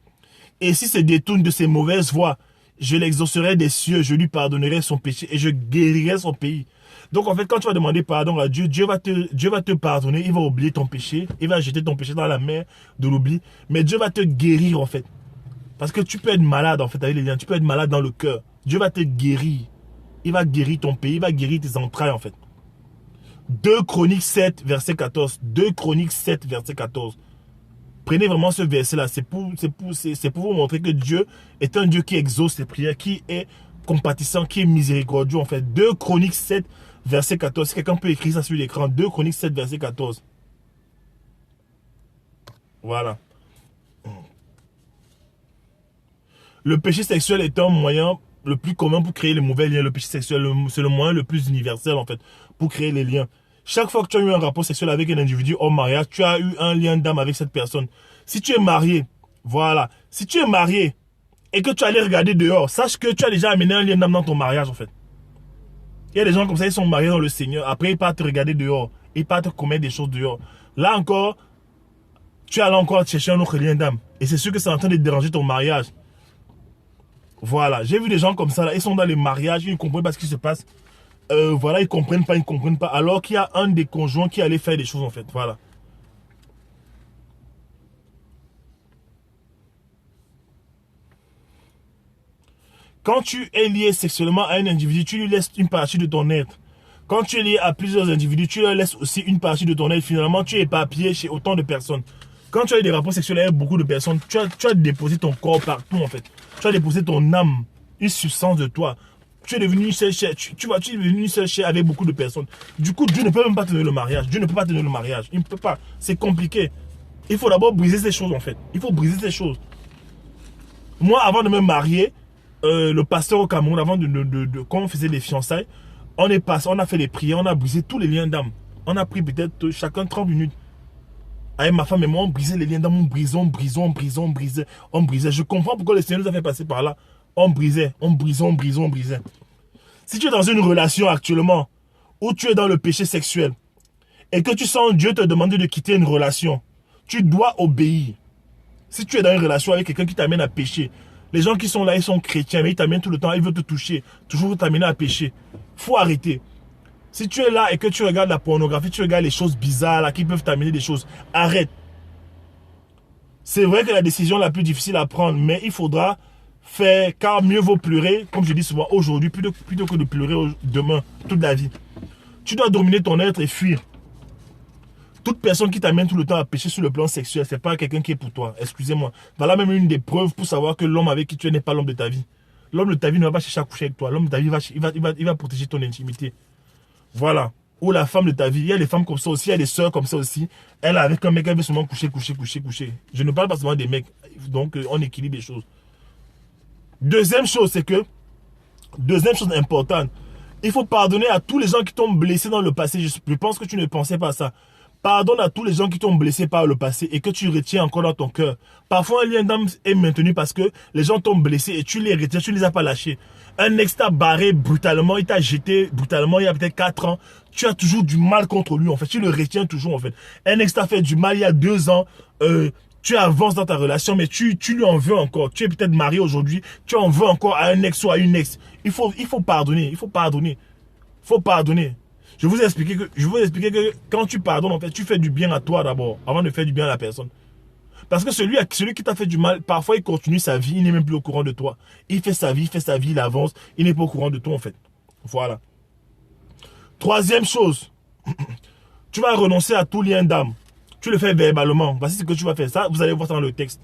S1: et si se détourne de ses mauvaises voies, je l'exaucerai des cieux, je lui pardonnerai son péché et je guérirai son pays. Donc en fait, quand tu vas demander pardon à Dieu, Dieu va te pardonner, il va oublier ton péché, il va jeter ton péché dans la mer de l'oubli, mais Dieu va te guérir en fait. Parce que tu peux être malade en fait avec les liens, tu peux être malade dans le cœur. Dieu va te guérir. Il va guérir ton pays, il va guérir tes entrailles en fait. 2 Chroniques 7, verset 14. 2 Chroniques 7, verset 14. Prenez vraiment ce verset-là. C'est pour vous montrer que Dieu est un Dieu qui exauce les prières, qui est compatissant, qui est miséricordieux. En fait, 2 Chroniques 7, verset 14. Si quelqu'un peut écrire ça sur l'écran. 2 Chroniques 7, verset 14. Voilà. Le péché sexuel est un moyen le plus commun pour créer les mauvais liens. Le péché sexuel, c'est le moyen le plus universel, en fait, pour créer les liens. Chaque fois que tu as eu un rapport sexuel avec un individu hors mariage, tu as eu un lien d'âme avec cette personne. Si tu es marié, voilà. Si tu es marié et que tu allais regarder dehors, sache que tu as déjà amené un lien d'âme dans ton mariage, en fait. Il y a des gens comme ça, ils sont mariés dans le Seigneur. Après, ils partent te regarder dehors. Ils partent te commettre des choses dehors. Là encore, tu allais encore chercher un autre lien d'âme. Et c'est sûr que c'est en train de déranger ton mariage. Voilà, j'ai vu des gens comme ça, là, ils sont dans les mariages, ils ne comprennent pas ce qui se passe. Voilà, ils ne comprennent pas. Alors qu'il y a un des conjoints qui allait faire des choses, en fait. Voilà. Quand tu es lié sexuellement à un individu, tu lui laisses une partie de ton être. Quand tu es lié à plusieurs individus, tu leur laisses aussi une partie de ton être. Finalement, tu es éparpillé chez autant de personnes. Quand tu as eu des rapports sexuels avec beaucoup de personnes, tu as déposé ton corps partout, en fait. Tu as déposé ton âme, une substance de toi. Tu es devenu une seule chair. Tu es devenu une seule chair avec beaucoup de personnes. Du coup, Dieu ne peut même pas tenir le mariage. Dieu ne peut pas tenir le mariage. Il ne peut pas. C'est compliqué. Il faut d'abord briser ces choses, en fait. Il faut briser ces choses. Moi, avant de me marier, le pasteur au Cameroun, avant quand on faisait les fiançailles, on a fait les prières, on a brisé tous les liens d'âme. On a pris peut-être chacun 30 minutes. Avec ma femme et moi, on brisait les liens d'âme, on brisait. Je comprends pourquoi le Seigneur nous a fait passer par là. On brisait. Si tu es dans une relation actuellement, où tu es dans le péché sexuel, et que tu sens Dieu te demander de quitter une relation, tu dois obéir. Si tu es dans une relation avec quelqu'un qui t'amène à pécher, les gens qui sont là, ils sont chrétiens, mais ils t'amènent tout le temps, ils veulent te toucher, toujours t'amener à pécher. Faut arrêter. Si tu es là et que tu regardes la pornographie, tu regardes les choses bizarres là, qui peuvent t'amener des choses, arrête. C'est vrai que la décision la plus difficile à prendre, mais il faudra faire, car mieux vaut pleurer, comme je dis souvent, aujourd'hui, plutôt que de pleurer demain, toute la vie. Tu dois dominer ton être et fuir. Toute personne qui t'amène tout le temps à pécher sur le plan sexuel, c'est pas quelqu'un qui est pour toi. Excusez-moi. Voilà même une des preuves pour savoir que l'homme avec qui tu es n'est pas l'homme de ta vie. L'homme de ta vie ne va pas chercher à coucher avec toi. L'homme de ta vie il va protéger ton intimité. Voilà. Ou la femme de ta vie. Il y a des femmes comme ça aussi, il y a des sœurs comme ça aussi. Elle avec un mec, elle veut seulement coucher. Je ne parle pas seulement des mecs. Donc on équilibre les choses. Deuxième chose importante. Il faut pardonner à tous les gens qui t'ont blessé dans le passé. Je pense que tu ne pensais pas à ça. Pardonne à tous les gens qui t'ont blessé par le passé et que tu retiens encore dans ton cœur. Parfois, un lien d'âme est maintenu parce que les gens t'ont blessé et tu les retiens, tu ne les as pas lâchés. Un ex t'a barré brutalement, il t'a jeté brutalement il y a peut-être 4 ans. Tu as toujours du mal contre lui, en fait. Tu le retiens toujours, en fait. Un ex t'a fait du mal il y a 2 ans. Tu avances dans ta relation, mais tu lui en veux encore. Tu es peut-être marié aujourd'hui. Tu en veux encore à un ex ou à une ex. Il faut pardonner. Il faut pardonner. Je vous ai expliqué que quand tu pardonnes, en fait, tu fais du bien à toi d'abord, avant de faire du bien à la personne. Parce que celui qui t'a fait du mal, parfois il continue sa vie, il n'est même plus au courant de toi. Il fait sa vie, il avance, il n'est pas au courant de toi en fait. Voilà. Troisième chose, tu vas renoncer à tout lien d'âme. Tu le fais verbalement. Voici ce que tu vas faire. Ça, vous allez voir ça dans le texte.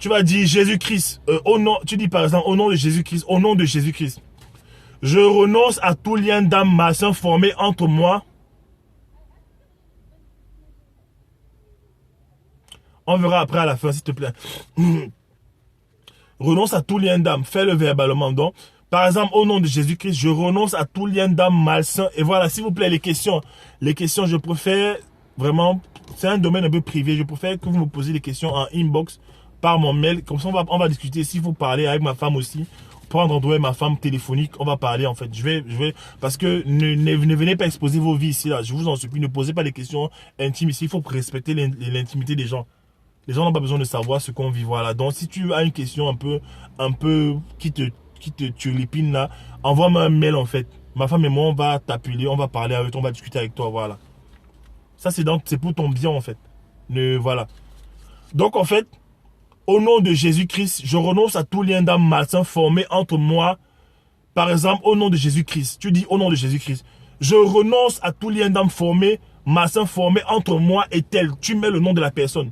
S1: Tu vas dire Jésus-Christ, tu dis par exemple au nom de Jésus-Christ. Je renonce à tout lien d'âme malsain formé entre moi. On verra après à la fin, s'il te plaît. Renonce à tout lien d'âme. Fais-le verbalement. Donc, par exemple, au nom de Jésus-Christ, je renonce à tout lien d'âme malsain. Et voilà, s'il vous plaît, les questions, je préfère vraiment, c'est un domaine un peu privé. Je préfère que vous me posiez les questions en inbox par mon mail. Comme ça, on va discuter. S'il faut parler avec ma femme aussi. Prendre André, ma femme téléphonique, on va parler en fait. Je vais, parce que ne venez pas exposer vos vies ici là. Je vous en supplie, ne posez pas des questions intimes ici. Il faut respecter l'intimité des gens. Les gens n'ont pas besoin de savoir ce qu'on vit. Voilà. Donc si tu as une question un peu qui te turlupine là, envoie-moi un mail en fait. Ma femme et moi on va t'appeler, on va parler avec toi, on va discuter avec toi. Voilà. Ça c'est pour ton bien en fait. Voilà. Donc en fait. Au nom de Jésus-Christ, je renonce à tout lien d'âme malsain formé entre moi. Par exemple, au nom de Jésus-Christ. Tu dis au nom de Jésus-Christ. Je renonce à tout lien d'âme malsain formé entre moi et tel. Tu mets le nom de la personne.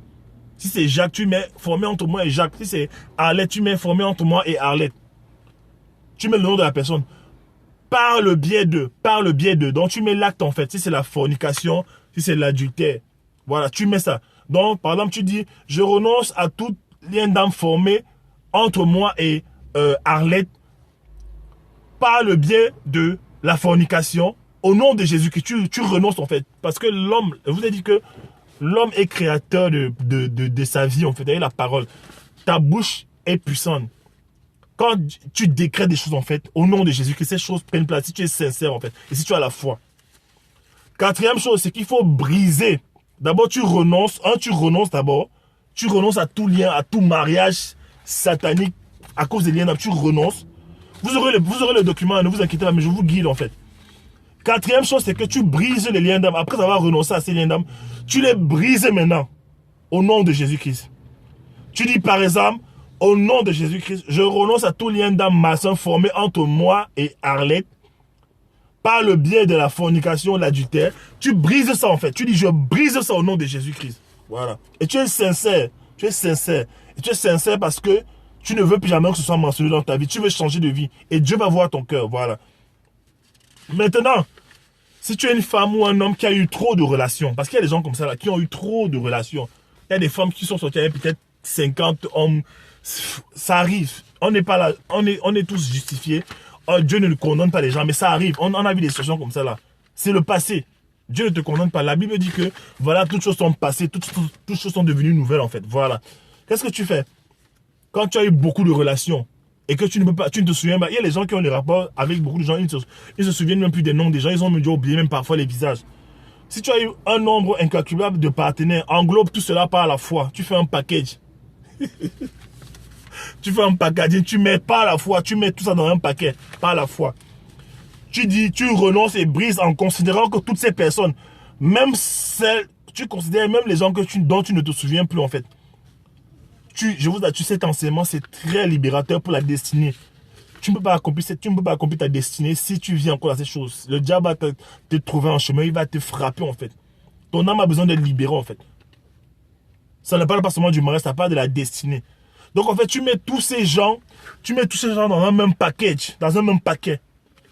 S1: Si c'est Jacques, tu mets formé entre moi et Jacques. Si c'est Arlette, tu mets formé entre moi et Arlette. Tu mets le nom de la personne. Par le biais de. Donc tu mets l'acte en fait. Si c'est la fornication, si c'est l'adultère. Voilà, tu mets ça. Donc, par exemple, tu dis, je renonce à tout lien d'âme formé entre moi et Arlette par le biais de la fornication. Au nom de Jésus-Christ, tu renonces en fait. Parce que l'homme, je vous ai dit que l'homme est créateur de sa vie en fait. Avec la parole. Ta bouche est puissante. Quand tu décrètes des choses en fait, au nom de Jésus-Christ, ces choses prennent place. Si tu es sincère en fait. Et si tu as la foi. Quatrième chose, c'est qu'il faut briser. D'abord, tu renonces d'abord. Tu renonces à tout lien, à tout mariage satanique à cause des liens d'âme. Tu renonces. Vous aurez le document, ne vous inquiétez pas, mais je vous guide en fait. Quatrième chose, c'est que tu brises les liens d'âme. Après avoir renoncé à ces liens d'âme, tu les brises maintenant. Au nom de Jésus-Christ. Tu dis par exemple, au nom de Jésus-Christ, je renonce à tout lien d'âme malsain formé entre moi et Arlette. Par le biais de la fornication, l'adultère, tu brises ça en fait. Tu dis, je brise ça au nom de Jésus-Christ. Voilà. Et tu es sincère. Tu es sincère. Et tu es sincère parce que tu ne veux plus jamais que ce soit mentionné dans ta vie. Tu veux changer de vie. Et Dieu va voir ton cœur. Voilà. Maintenant, si tu es une femme ou un homme qui a eu trop de relations, parce qu'il y a des gens comme ça là, qui ont eu trop de relations. Il y a des femmes qui sont sorties avec peut-être 50 hommes. Ça arrive. On n'est pas là. On est tous justifiés. Oh, Dieu ne condamne pas les gens, mais ça arrive. On a vu des situations comme ça là. C'est le passé. Dieu ne te condamne pas. La Bible dit que, voilà, toutes choses sont passées, toutes choses sont devenues nouvelles en fait. Voilà. Qu'est-ce que tu fais? Quand tu as eu beaucoup de relations et que tu ne te souviens pas, il y a les gens qui ont des rapports avec beaucoup de gens, ils ne se souviennent même plus des noms des gens, ils ont déjà oublié même parfois les visages. Si tu as eu un nombre incalculable de partenaires, englobe tout cela par la foi. Tu fais un package. Tu fais un packaging, tu mets pas la foi, tu mets tout ça dans un paquet, pas la foi. Tu dis, tu renonces et brises en considérant que toutes ces personnes, même celles, tu considères même les gens dont tu ne te souviens plus en fait. Je vous assure, cet enseignement, c'est très libérateur pour la destinée. Tu ne peux pas accomplir ta destinée si tu vis encore à ces choses. Le diable va te trouver en chemin, il va te frapper en fait. Ton âme a besoin d'être libérée en fait. Ça ne parle pas seulement du mariage, ça parle de la destinée. Donc en fait, tu mets tous ces gens dans un même package, dans un même paquet.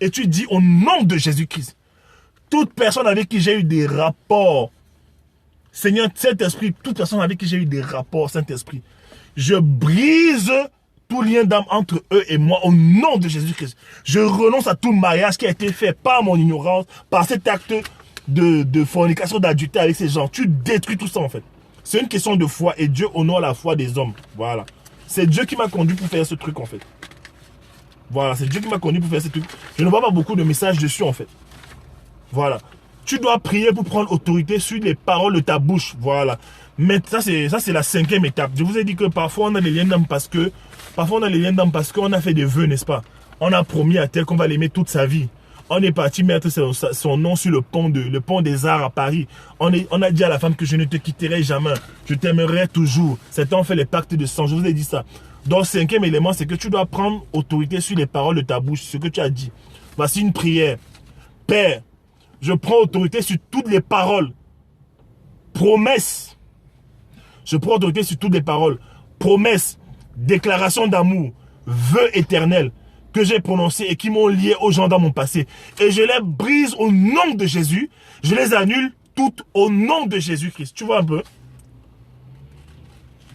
S1: Et tu dis au nom de Jésus-Christ, toute personne avec qui j'ai eu des rapports, Seigneur, Saint-Esprit, toute personne avec qui j'ai eu des rapports, Saint-Esprit, je brise tout lien d'âme entre eux et moi au nom de Jésus-Christ. Je renonce à tout mariage qui a été fait par mon ignorance, par cet acte de fornication, d'adultère avec ces gens. Tu détruis tout ça en fait. C'est une question de foi et Dieu honore la foi des hommes. Voilà. C'est Dieu qui m'a conduit pour faire ce truc en fait. Voilà, c'est Dieu qui m'a conduit pour faire ce truc. Je ne vois pas beaucoup de messages dessus en fait. Voilà. Tu dois prier pour prendre autorité sur les paroles de ta bouche. Voilà. Mais ça c'est la 5e étape. Je vous ai dit que parfois on a des liens d'âme parce qu'on a fait des vœux, n'est-ce pas? On a promis à tel qu'on va l'aimer toute sa vie. On est parti mettre son nom sur le pont des Arts à Paris. On a dit à la femme que je ne te quitterai jamais. Je t'aimerai toujours. Certains ont fait les pactes de sang. Je vous ai dit ça. Donc, 5e élément, c'est que tu dois prendre autorité sur les paroles de ta bouche, ce que tu as dit. Voici une prière. Père, je prends autorité sur toutes les paroles. Promesses. Je prends autorité sur toutes les paroles. Promesses, déclaration d'amour, vœux éternels que j'ai prononcés et qui m'ont lié aux gens dans mon passé. Et je les brise au nom de Jésus. Je les annule toutes au nom de Jésus-Christ. Tu vois un peu?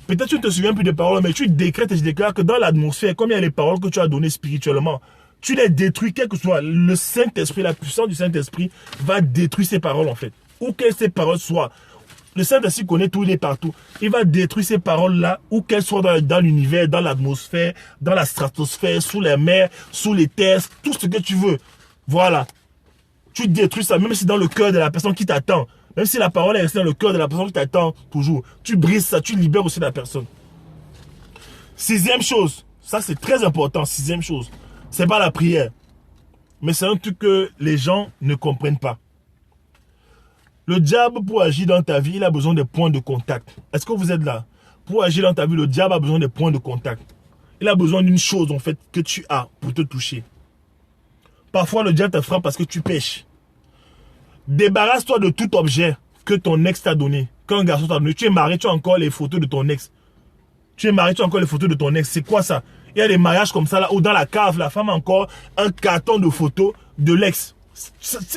S1: Peut-être tu ne te souviens plus des paroles, mais tu décrètes et je déclare que dans l'atmosphère, comme il y a les paroles que tu as données spirituellement, tu les détruis, quel que soit le Saint-Esprit, la puissance du Saint-Esprit va détruire ces paroles en fait. Où que ces paroles soient. Le Saint-Esprit connaît tout, il est partout. Il va détruire ces paroles-là, où qu'elles soient dans l'univers, dans l'atmosphère, dans la stratosphère, sous les mers, sous les terres, tout ce que tu veux. Voilà. Tu détruis ça, même si dans le cœur de la personne qui t'attend, même si la parole est restée dans le cœur de la personne qui t'attend toujours, tu brises ça, tu libères aussi la personne. 6e chose, ça c'est très important, 6e chose, c'est pas la prière. Mais c'est un truc que les gens ne comprennent pas. Le diable, pour agir dans ta vie, il a besoin de points de contact. Est-ce que vous êtes là? Pour agir dans ta vie, le diable a besoin de points de contact. Il a besoin d'une chose, en fait, que tu as pour te toucher. Parfois, le diable te frappe parce que tu pêches. Débarrasse-toi de tout objet que ton ex t'a donné, qu'un garçon t'a donné. Tu es marié, tu as encore les photos de ton ex. Tu es marié, tu as encore les photos de ton ex. C'est quoi ça? Il y a des mariages comme ça, là, où dans la cave, la femme a encore un carton de photos de l'ex.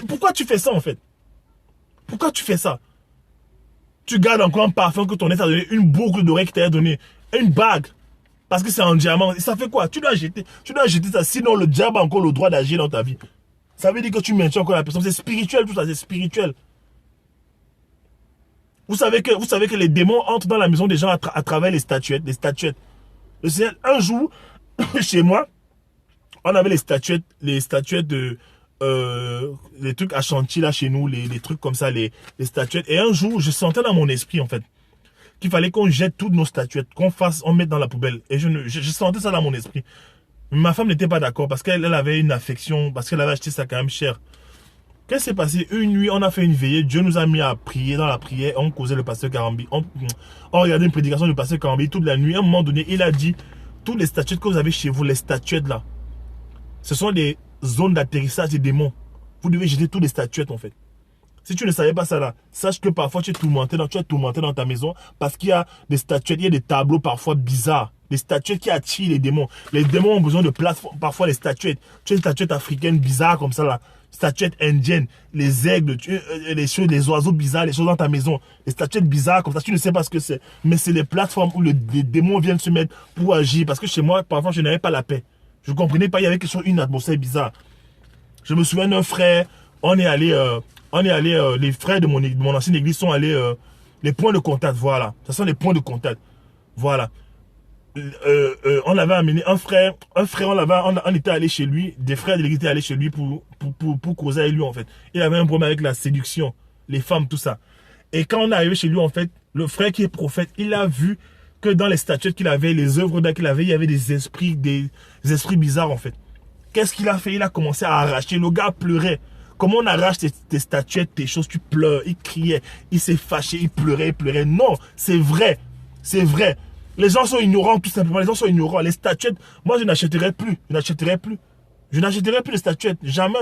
S1: Pourquoi tu fais ça en fait? Pourquoi tu fais ça? Tu gardes encore un parfum que ton ex t'a donné, une boucle d'oreille qui t'a donné, une bague. Parce que c'est en diamant. Et ça fait quoi? Tu dois jeter ça. Sinon, le diable a encore le droit d'agir dans ta vie. Ça veut dire que tu maintiens encore la personne. C'est spirituel tout ça, c'est spirituel. Vous savez que les démons entrent dans la maison des gens à travers les statuettes. Le Seigneur, un jour, chez moi, on avait les statuettes de... les trucs à chantier là chez nous, les trucs comme ça, les statuettes. Et un jour, je sentais dans mon esprit en fait qu'il fallait qu'on jette toutes nos statuettes, on mette dans la poubelle. Et je sentais ça dans mon esprit. Ma femme n'était pas d'accord parce qu'elle avait une affection, parce qu'elle avait acheté ça quand même cher. Qu'est-ce qui s'est passé? Une nuit, on a fait une veillée. Dieu nous a mis à prier dans la prière. On causait le pasteur Karambi. On regardait une prédication du pasteur Karambi toute la nuit. À un moment donné, il a dit, toutes les statuettes que vous avez chez vous, les statuettes là, ce sont des zones d'atterrissage des démons. Vous devez jeter toutes les statuettes en fait. Si tu ne savais pas ça là, sache que parfois tu es tourmenté dans ta maison parce qu'il y a des statuettes, il y a des tableaux parfois bizarres. Des statuettes qui attirent les démons. Les démons ont besoin de place, parfois les statuettes. Tu as des statuettes africaines bizarres comme ça là. Statuettes indiennes, les aigles, les oiseaux bizarres, les choses dans ta maison. Les statuettes bizarres comme ça, tu ne sais pas ce que c'est. Mais c'est les plateformes où les démons viennent se mettre pour agir. Parce que chez moi, parfois, je n'avais pas la paix. Je ne comprenais pas, il y avait quelque chose, une atmosphère bizarre. Je me souviens d'un frère, les frères de mon ancienne église sont allés, les points de contact, voilà. Ce sont les points de contact, voilà. On avait amené un frère, on était allé chez lui, des frères de l'église étaient allés chez lui pour causer avec lui en fait. Il avait un problème avec la séduction, les femmes, tout ça. Et quand on est arrivé chez lui en fait, le frère qui est prophète, il a vu que dans les statuettes qu'il avait, les œuvres d'art qu'il avait, il y avait des esprits bizarres en fait. Qu'est-ce qu'il a fait? Il a commencé à arracher. Le gars pleurait. Comment on arrache tes statuettes, tes choses? Tu pleures. Il criait. Il s'est fâché. Il pleurait. Non, c'est vrai. C'est vrai. Les gens sont ignorants tout simplement. Les gens sont ignorants. Les statuettes, moi je n'achèterai plus. Je n'achèterai plus les statuettes. Jamais.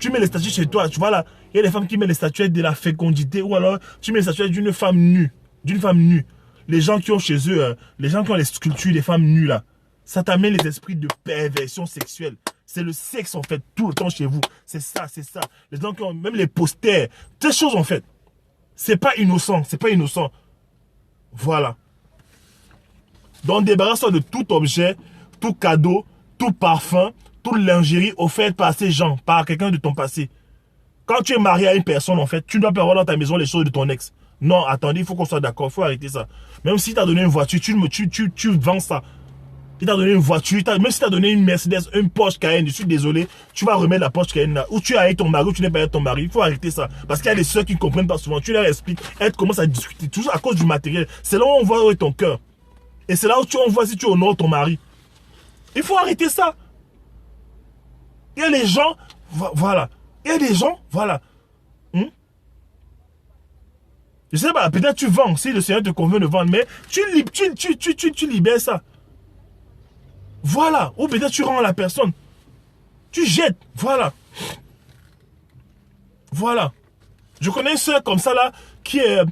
S1: Tu mets les statuettes chez toi. Tu vois là, il y a des femmes qui mettent les statuettes de la fécondité. Ou alors tu mets les statuettes d'une femme nue. Les gens qui ont chez eux, les gens qui ont les sculptures des femmes nues là. Ça t'amène les esprits de perversion sexuelle. C'est le sexe en fait, tout le temps chez vous. C'est ça. Les gens qui ont même les posters, ces choses en fait. C'est pas innocent. Voilà. Donc débarrasse-toi de tout objet, tout cadeau, tout parfum, toute lingerie offerte par ces gens, par quelqu'un de ton passé. Quand tu es marié à une personne en fait, tu ne dois pas avoir dans ta maison les choses de ton ex. Non, attendez, il faut qu'on soit d'accord, il faut arrêter ça. Même si tu as donné une voiture, tu vends ça. Il t'a donné une voiture, même si tu as donné une Mercedes, une Porsche Cayenne, je suis désolé, tu vas remettre la Porsche Cayenne là. Ou tu es avec ton mari, ou tu n'es pas avec ton mari. Il faut arrêter ça. Parce qu'il y a des soeurs qui ne comprennent pas souvent. Tu leur expliques, elles commencent à discuter, toujours à cause du matériel. C'est là où on voit où est ton cœur. Et c'est là où on voit si tu honores ton mari. Il faut arrêter ça. Il y a des gens, voilà. Il y a des gens, voilà. Je sais pas, peut-être tu vends, si le Seigneur te convient de vendre, mais tu libères ça. Voilà. Ou peut-être tu rends à la personne. Tu jettes. Voilà. Voilà. Je connais une soeur comme ça là qui a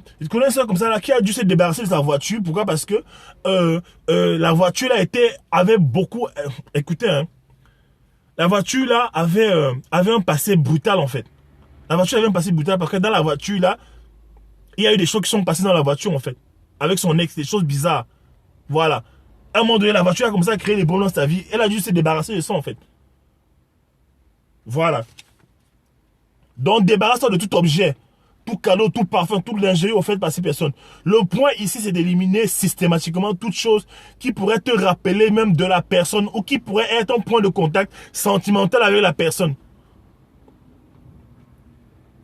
S1: dû se débarrasser de sa voiture. Pourquoi? Parce que la voiture là avait beaucoup. Écoutez, hein. La voiture là avait un passé brutal en fait. La voiture avait un passé brutal parce que dans la voiture là, il y a eu des choses qui sont passées dans la voiture en fait. Avec son ex, des choses bizarres. Voilà. À un moment donné, la voiture a commencé à créer des problèmes dans sa vie. Elle a dû se débarrasser de ça, en fait. Voilà. Donc, débarrasse-toi de tout objet, tout cadeau, tout parfum, toute lingerie offerte par ces personnes. Le point ici, c'est d'éliminer systématiquement toute chose qui pourrait te rappeler même de la personne ou qui pourrait être un point de contact sentimental avec la personne.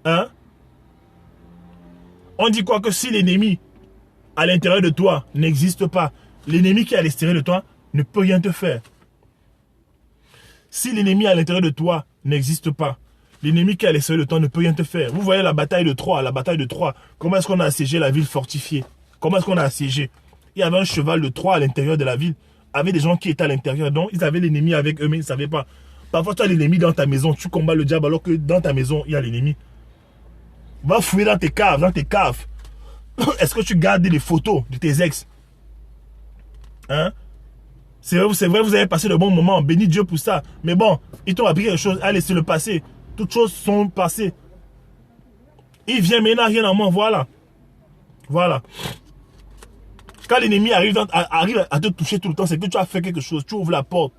S1: Hein? On dit quoi? Que si l'ennemi à l'intérieur de toi n'existe pas, l'ennemi qui est à l'extérieur de toi ne peut rien te faire. Si l'ennemi à l'intérieur de toi n'existe pas, l'ennemi qui est à l'extérieur de toi ne peut rien te faire. Vous voyez la bataille de Troie, comment est-ce qu'on a assiégé la ville fortifiée? Comment est-ce qu'on a assiégé? Il y avait un cheval de Troie à l'intérieur de la ville, avec des gens qui étaient à l'intérieur, donc ils avaient l'ennemi avec eux, mais ils ne savaient pas. Parfois tu as l'ennemi dans ta maison, tu combats le diable alors que dans ta maison, il y a l'ennemi. Va fouiller dans tes caves. Est-ce que tu gardes des photos de tes ex? Hein? C'est vrai, vous avez passé de bons moments. Bénis Dieu pour ça. Mais bon, ils t'ont appris quelque chose. Allez, c'est le passé. Toutes choses sont passées. Il vient maintenant, rien à moi. Voilà. Voilà. Quand l'ennemi arrive à te toucher tout le temps, c'est que tu as fait quelque chose. Tu ouvres la porte.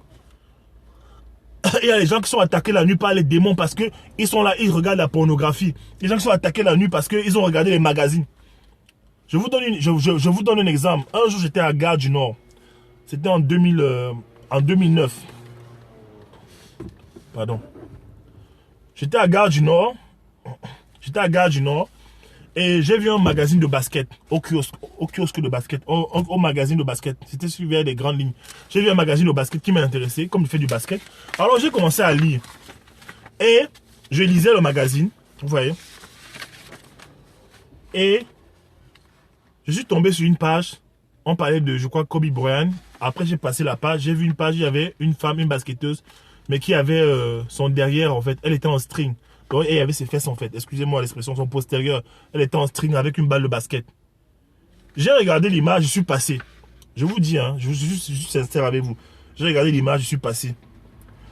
S1: Il y a les gens qui sont attaqués la nuit par les démons parce qu'ils sont là, ils regardent la pornographie. Les gens qui sont attaqués la nuit parce qu'ils ont regardé les magazines. Je vous donne un exemple. Un jour, j'étais à Gare du Nord. C'était en 2009. Pardon. J'étais à Gare du Nord. Et j'ai vu un magazine de basket au kiosque de basket, au magazine de basket. C'était suivi des grandes lignes. J'ai vu un magazine de basket qui m'a intéressé, comme je fais du basket. Alors j'ai commencé à lire. Et je lisais le magazine, vous voyez. Et je suis tombé sur une page. On parlait de, je crois, Kobe Bryant. Après j'ai passé la page, j'ai vu une page, il y avait une femme, une basketteuse, mais qui avait son derrière, en fait, elle était en string. Donc, elle avait ses fesses en fait, excusez-moi l'expression, son postérieur. Elle était en string avec une balle de basket. J'ai regardé l'image, je suis passé. Je vous dis, hein, je suis juste sincère avec vous. J'ai regardé l'image, je suis passé.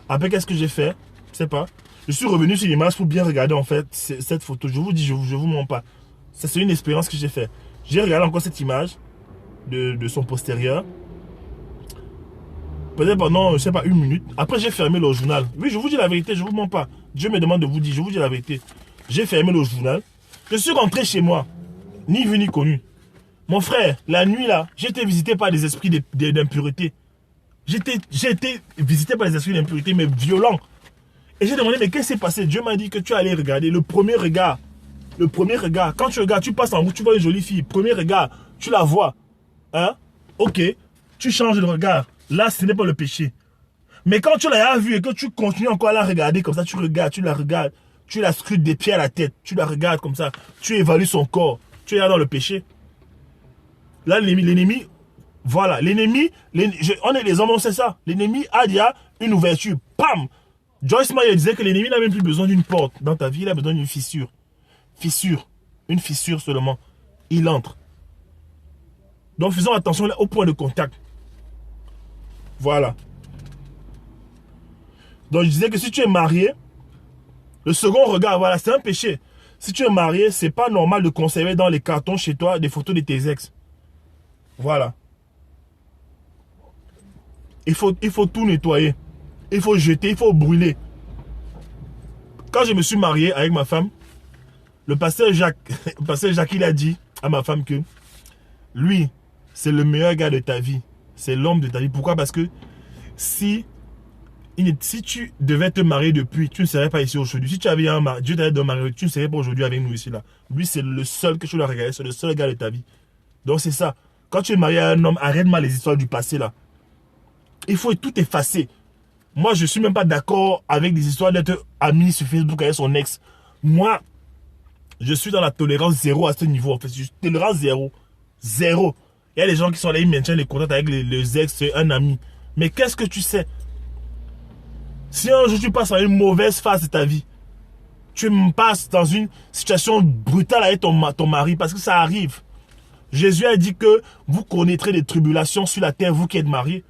S1: Après, qu'est-ce que j'ai fait? Je sais pas. Je suis revenu sur l'image pour bien regarder en fait cette photo. Je vous dis, je vous mens pas. Ça, c'est une expérience que j'ai fait. J'ai regardé encore cette image de son postérieur. Peut-être pendant, je sais pas, 1 minute. Après, j'ai fermé le journal. Oui, je vous dis la vérité, je vous mens pas. Dieu me demande de vous dire, je vous dis la vérité. J'ai fermé le journal. Je suis rentré chez moi. Ni vu ni connu. Mon frère, la nuit là, j'ai été visité par des esprits d'impureté. J'ai été visité par des esprits d'impureté, mais violents. Et j'ai demandé, mais qu'est-ce qui s'est passé? Dieu m'a dit que tu allais regarder le premier regard. Le premier regard. Quand tu regardes, tu passes en route, tu vois une jolie fille. Premier regard, tu la vois. Hein? Ok. Tu changes de regard. Là, ce n'est pas le péché. Mais quand tu l'as vue et que tu continues encore à la regarder comme ça, tu la regardes, tu la scrutes des pieds à la tête, tu la regardes comme ça, tu évalues son corps, tu es là dans le péché. Là, l'ennemi, voilà, l'ennemi, on est les hommes, on sait ça. L'ennemi a déjà une ouverture, pam! Joyce Meyer disait que l'ennemi n'a même plus besoin d'une porte. Dans ta vie, il a besoin d'une fissure. Fissure, une fissure seulement. Il entre. Donc faisons attention au point de contact. Voilà. Donc je disais que si tu es marié, le second regard, voilà, c'est un péché. Si tu es marié, c'est pas normal de conserver dans les cartons chez toi des photos de tes ex. Voilà. Il faut tout nettoyer. Il faut jeter, il faut brûler. Quand je me suis marié avec ma femme, le pasteur Jacques, il a dit à ma femme que lui, c'est le meilleur gars de ta vie. C'est l'homme de ta vie. Pourquoi? Parce que si tu devais te marier depuis, tu ne serais pas ici aujourd'hui. Si tu avais un mari, Dieu t'avait donné un mari, tu ne serais pas aujourd'hui avec nous ici là. Lui, c'est le seul que tu dois regarder, c'est le seul gars de ta vie. Donc c'est ça. Quand tu es marié à un homme, arrête-moi les histoires du passé là. Il faut tout effacer. Moi, je ne suis même pas d'accord avec des histoires d'être ami sur Facebook avec son ex. Moi, je suis dans la tolérance zéro à ce niveau. En fait, je suis tolérance zéro. Zéro. Il y a des gens qui sont là, ils maintiennent les contacts avec les ex, c'est un ami. Mais qu'est-ce que tu sais? Si un jour tu passes à une mauvaise phase de ta vie, tu passes dans une situation brutale avec ton mari, parce que ça arrive. Jésus a dit que vous connaîtrez des tribulations sur la terre, vous qui êtes mariés.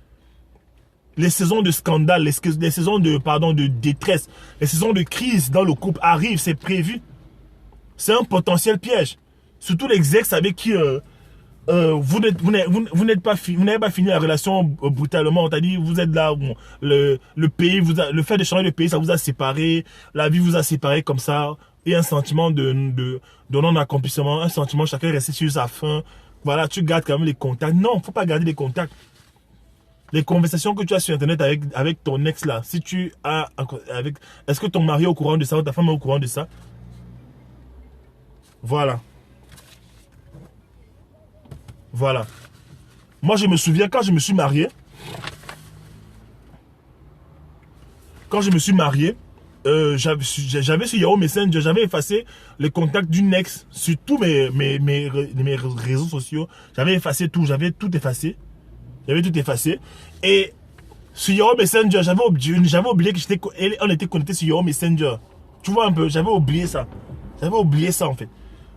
S1: Les saisons de scandale, les saisons de détresse, les saisons de crise dans le couple arrivent, c'est prévu. C'est un potentiel piège. Surtout les ex avec qui vous n'avez pas fini la relation brutalement. On t'a dit, vous êtes là, bon, le fait de changer de pays, ça vous a séparé, la vie vous a séparé comme ça, et un sentiment de non-accomplissement, un sentiment chacun est resté sur sa faim. Voilà, tu gardes quand même les contacts. Non, il ne faut pas garder les contacts. Les conversations que tu as sur Internet avec ton ex là, si tu as est-ce que ton mari est au courant de ça ou ta femme est au courant de ça? Voilà. Voilà. Moi, je me souviens, quand je me suis marié, j'avais sur Yahoo Messenger, j'avais effacé les contacts d'une ex sur tous mes réseaux sociaux. J'avais effacé tout, j'avais tout effacé. Et sur Yahoo Messenger, j'avais oublié qu'on était connecté sur Yahoo Messenger. Tu vois un peu, j'avais oublié ça. En fait.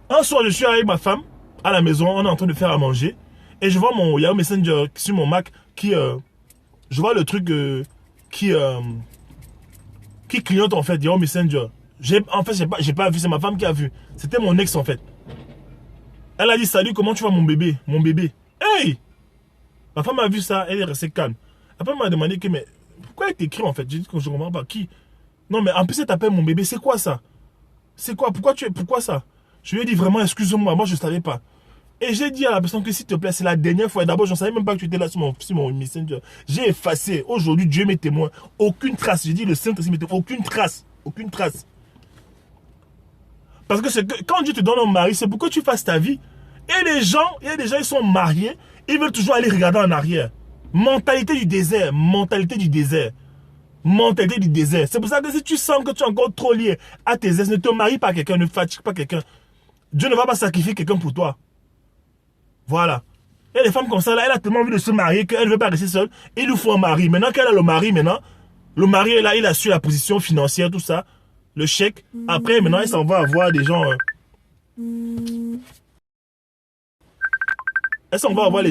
S1: Un soir, je suis avec ma femme à la maison, on est en train de faire à manger. Et je vois mon Yahoo Messenger sur mon Mac qui Je vois le truc qui clignote en fait, Yahoo Messenger. En fait, j'ai pas vu, c'est ma femme qui a vu. C'était mon ex en fait. Elle a dit, salut, comment tu vas mon bébé? Mon bébé. Hey! Ma femme a vu ça, elle est restée calme. Après, elle m'a demandé que, mais pourquoi elle t'écrit en fait? J'ai dit que je ne comprends pas. Qui? Non, mais en plus, elle t'appelle mon bébé. C'est quoi ça? C'est quoi? Pourquoi ça? Je lui ai dit vraiment, excuse-moi, moi je ne savais pas. Et j'ai dit à la personne que s'il te plaît, c'est la dernière fois. D'abord, je ne savais même pas que tu étais là sur mon Messenger. J'ai effacé. Aujourd'hui, Dieu m'est témoin. Aucune trace. J'ai dit le Saint-Esprit m'est témoin. Aucune trace. Aucune trace. Parce que quand Dieu te donne un mari, c'est pour que tu fasses ta vie. Et les gens, ils sont mariés, ils veulent toujours aller regarder en arrière. Mentalité du désert, mentalité du désert. Mentalité du désert. C'est pour ça que si tu sens que tu es encore trop lié à tes ex, ne te marie pas quelqu'un, ne fatigue pas quelqu'un. Dieu ne va pas sacrifier quelqu'un pour toi. Voilà. Il y a des femmes comme ça, là, elle a tellement envie de se marier qu'elle ne veut pas rester seule. Il lui faut un mari. Maintenant qu'elle a le mari, le mari est là, il a su la position financière, tout ça, le chèque. Après, maintenant, elle s'en va avoir des gens... elle s'en va avoir les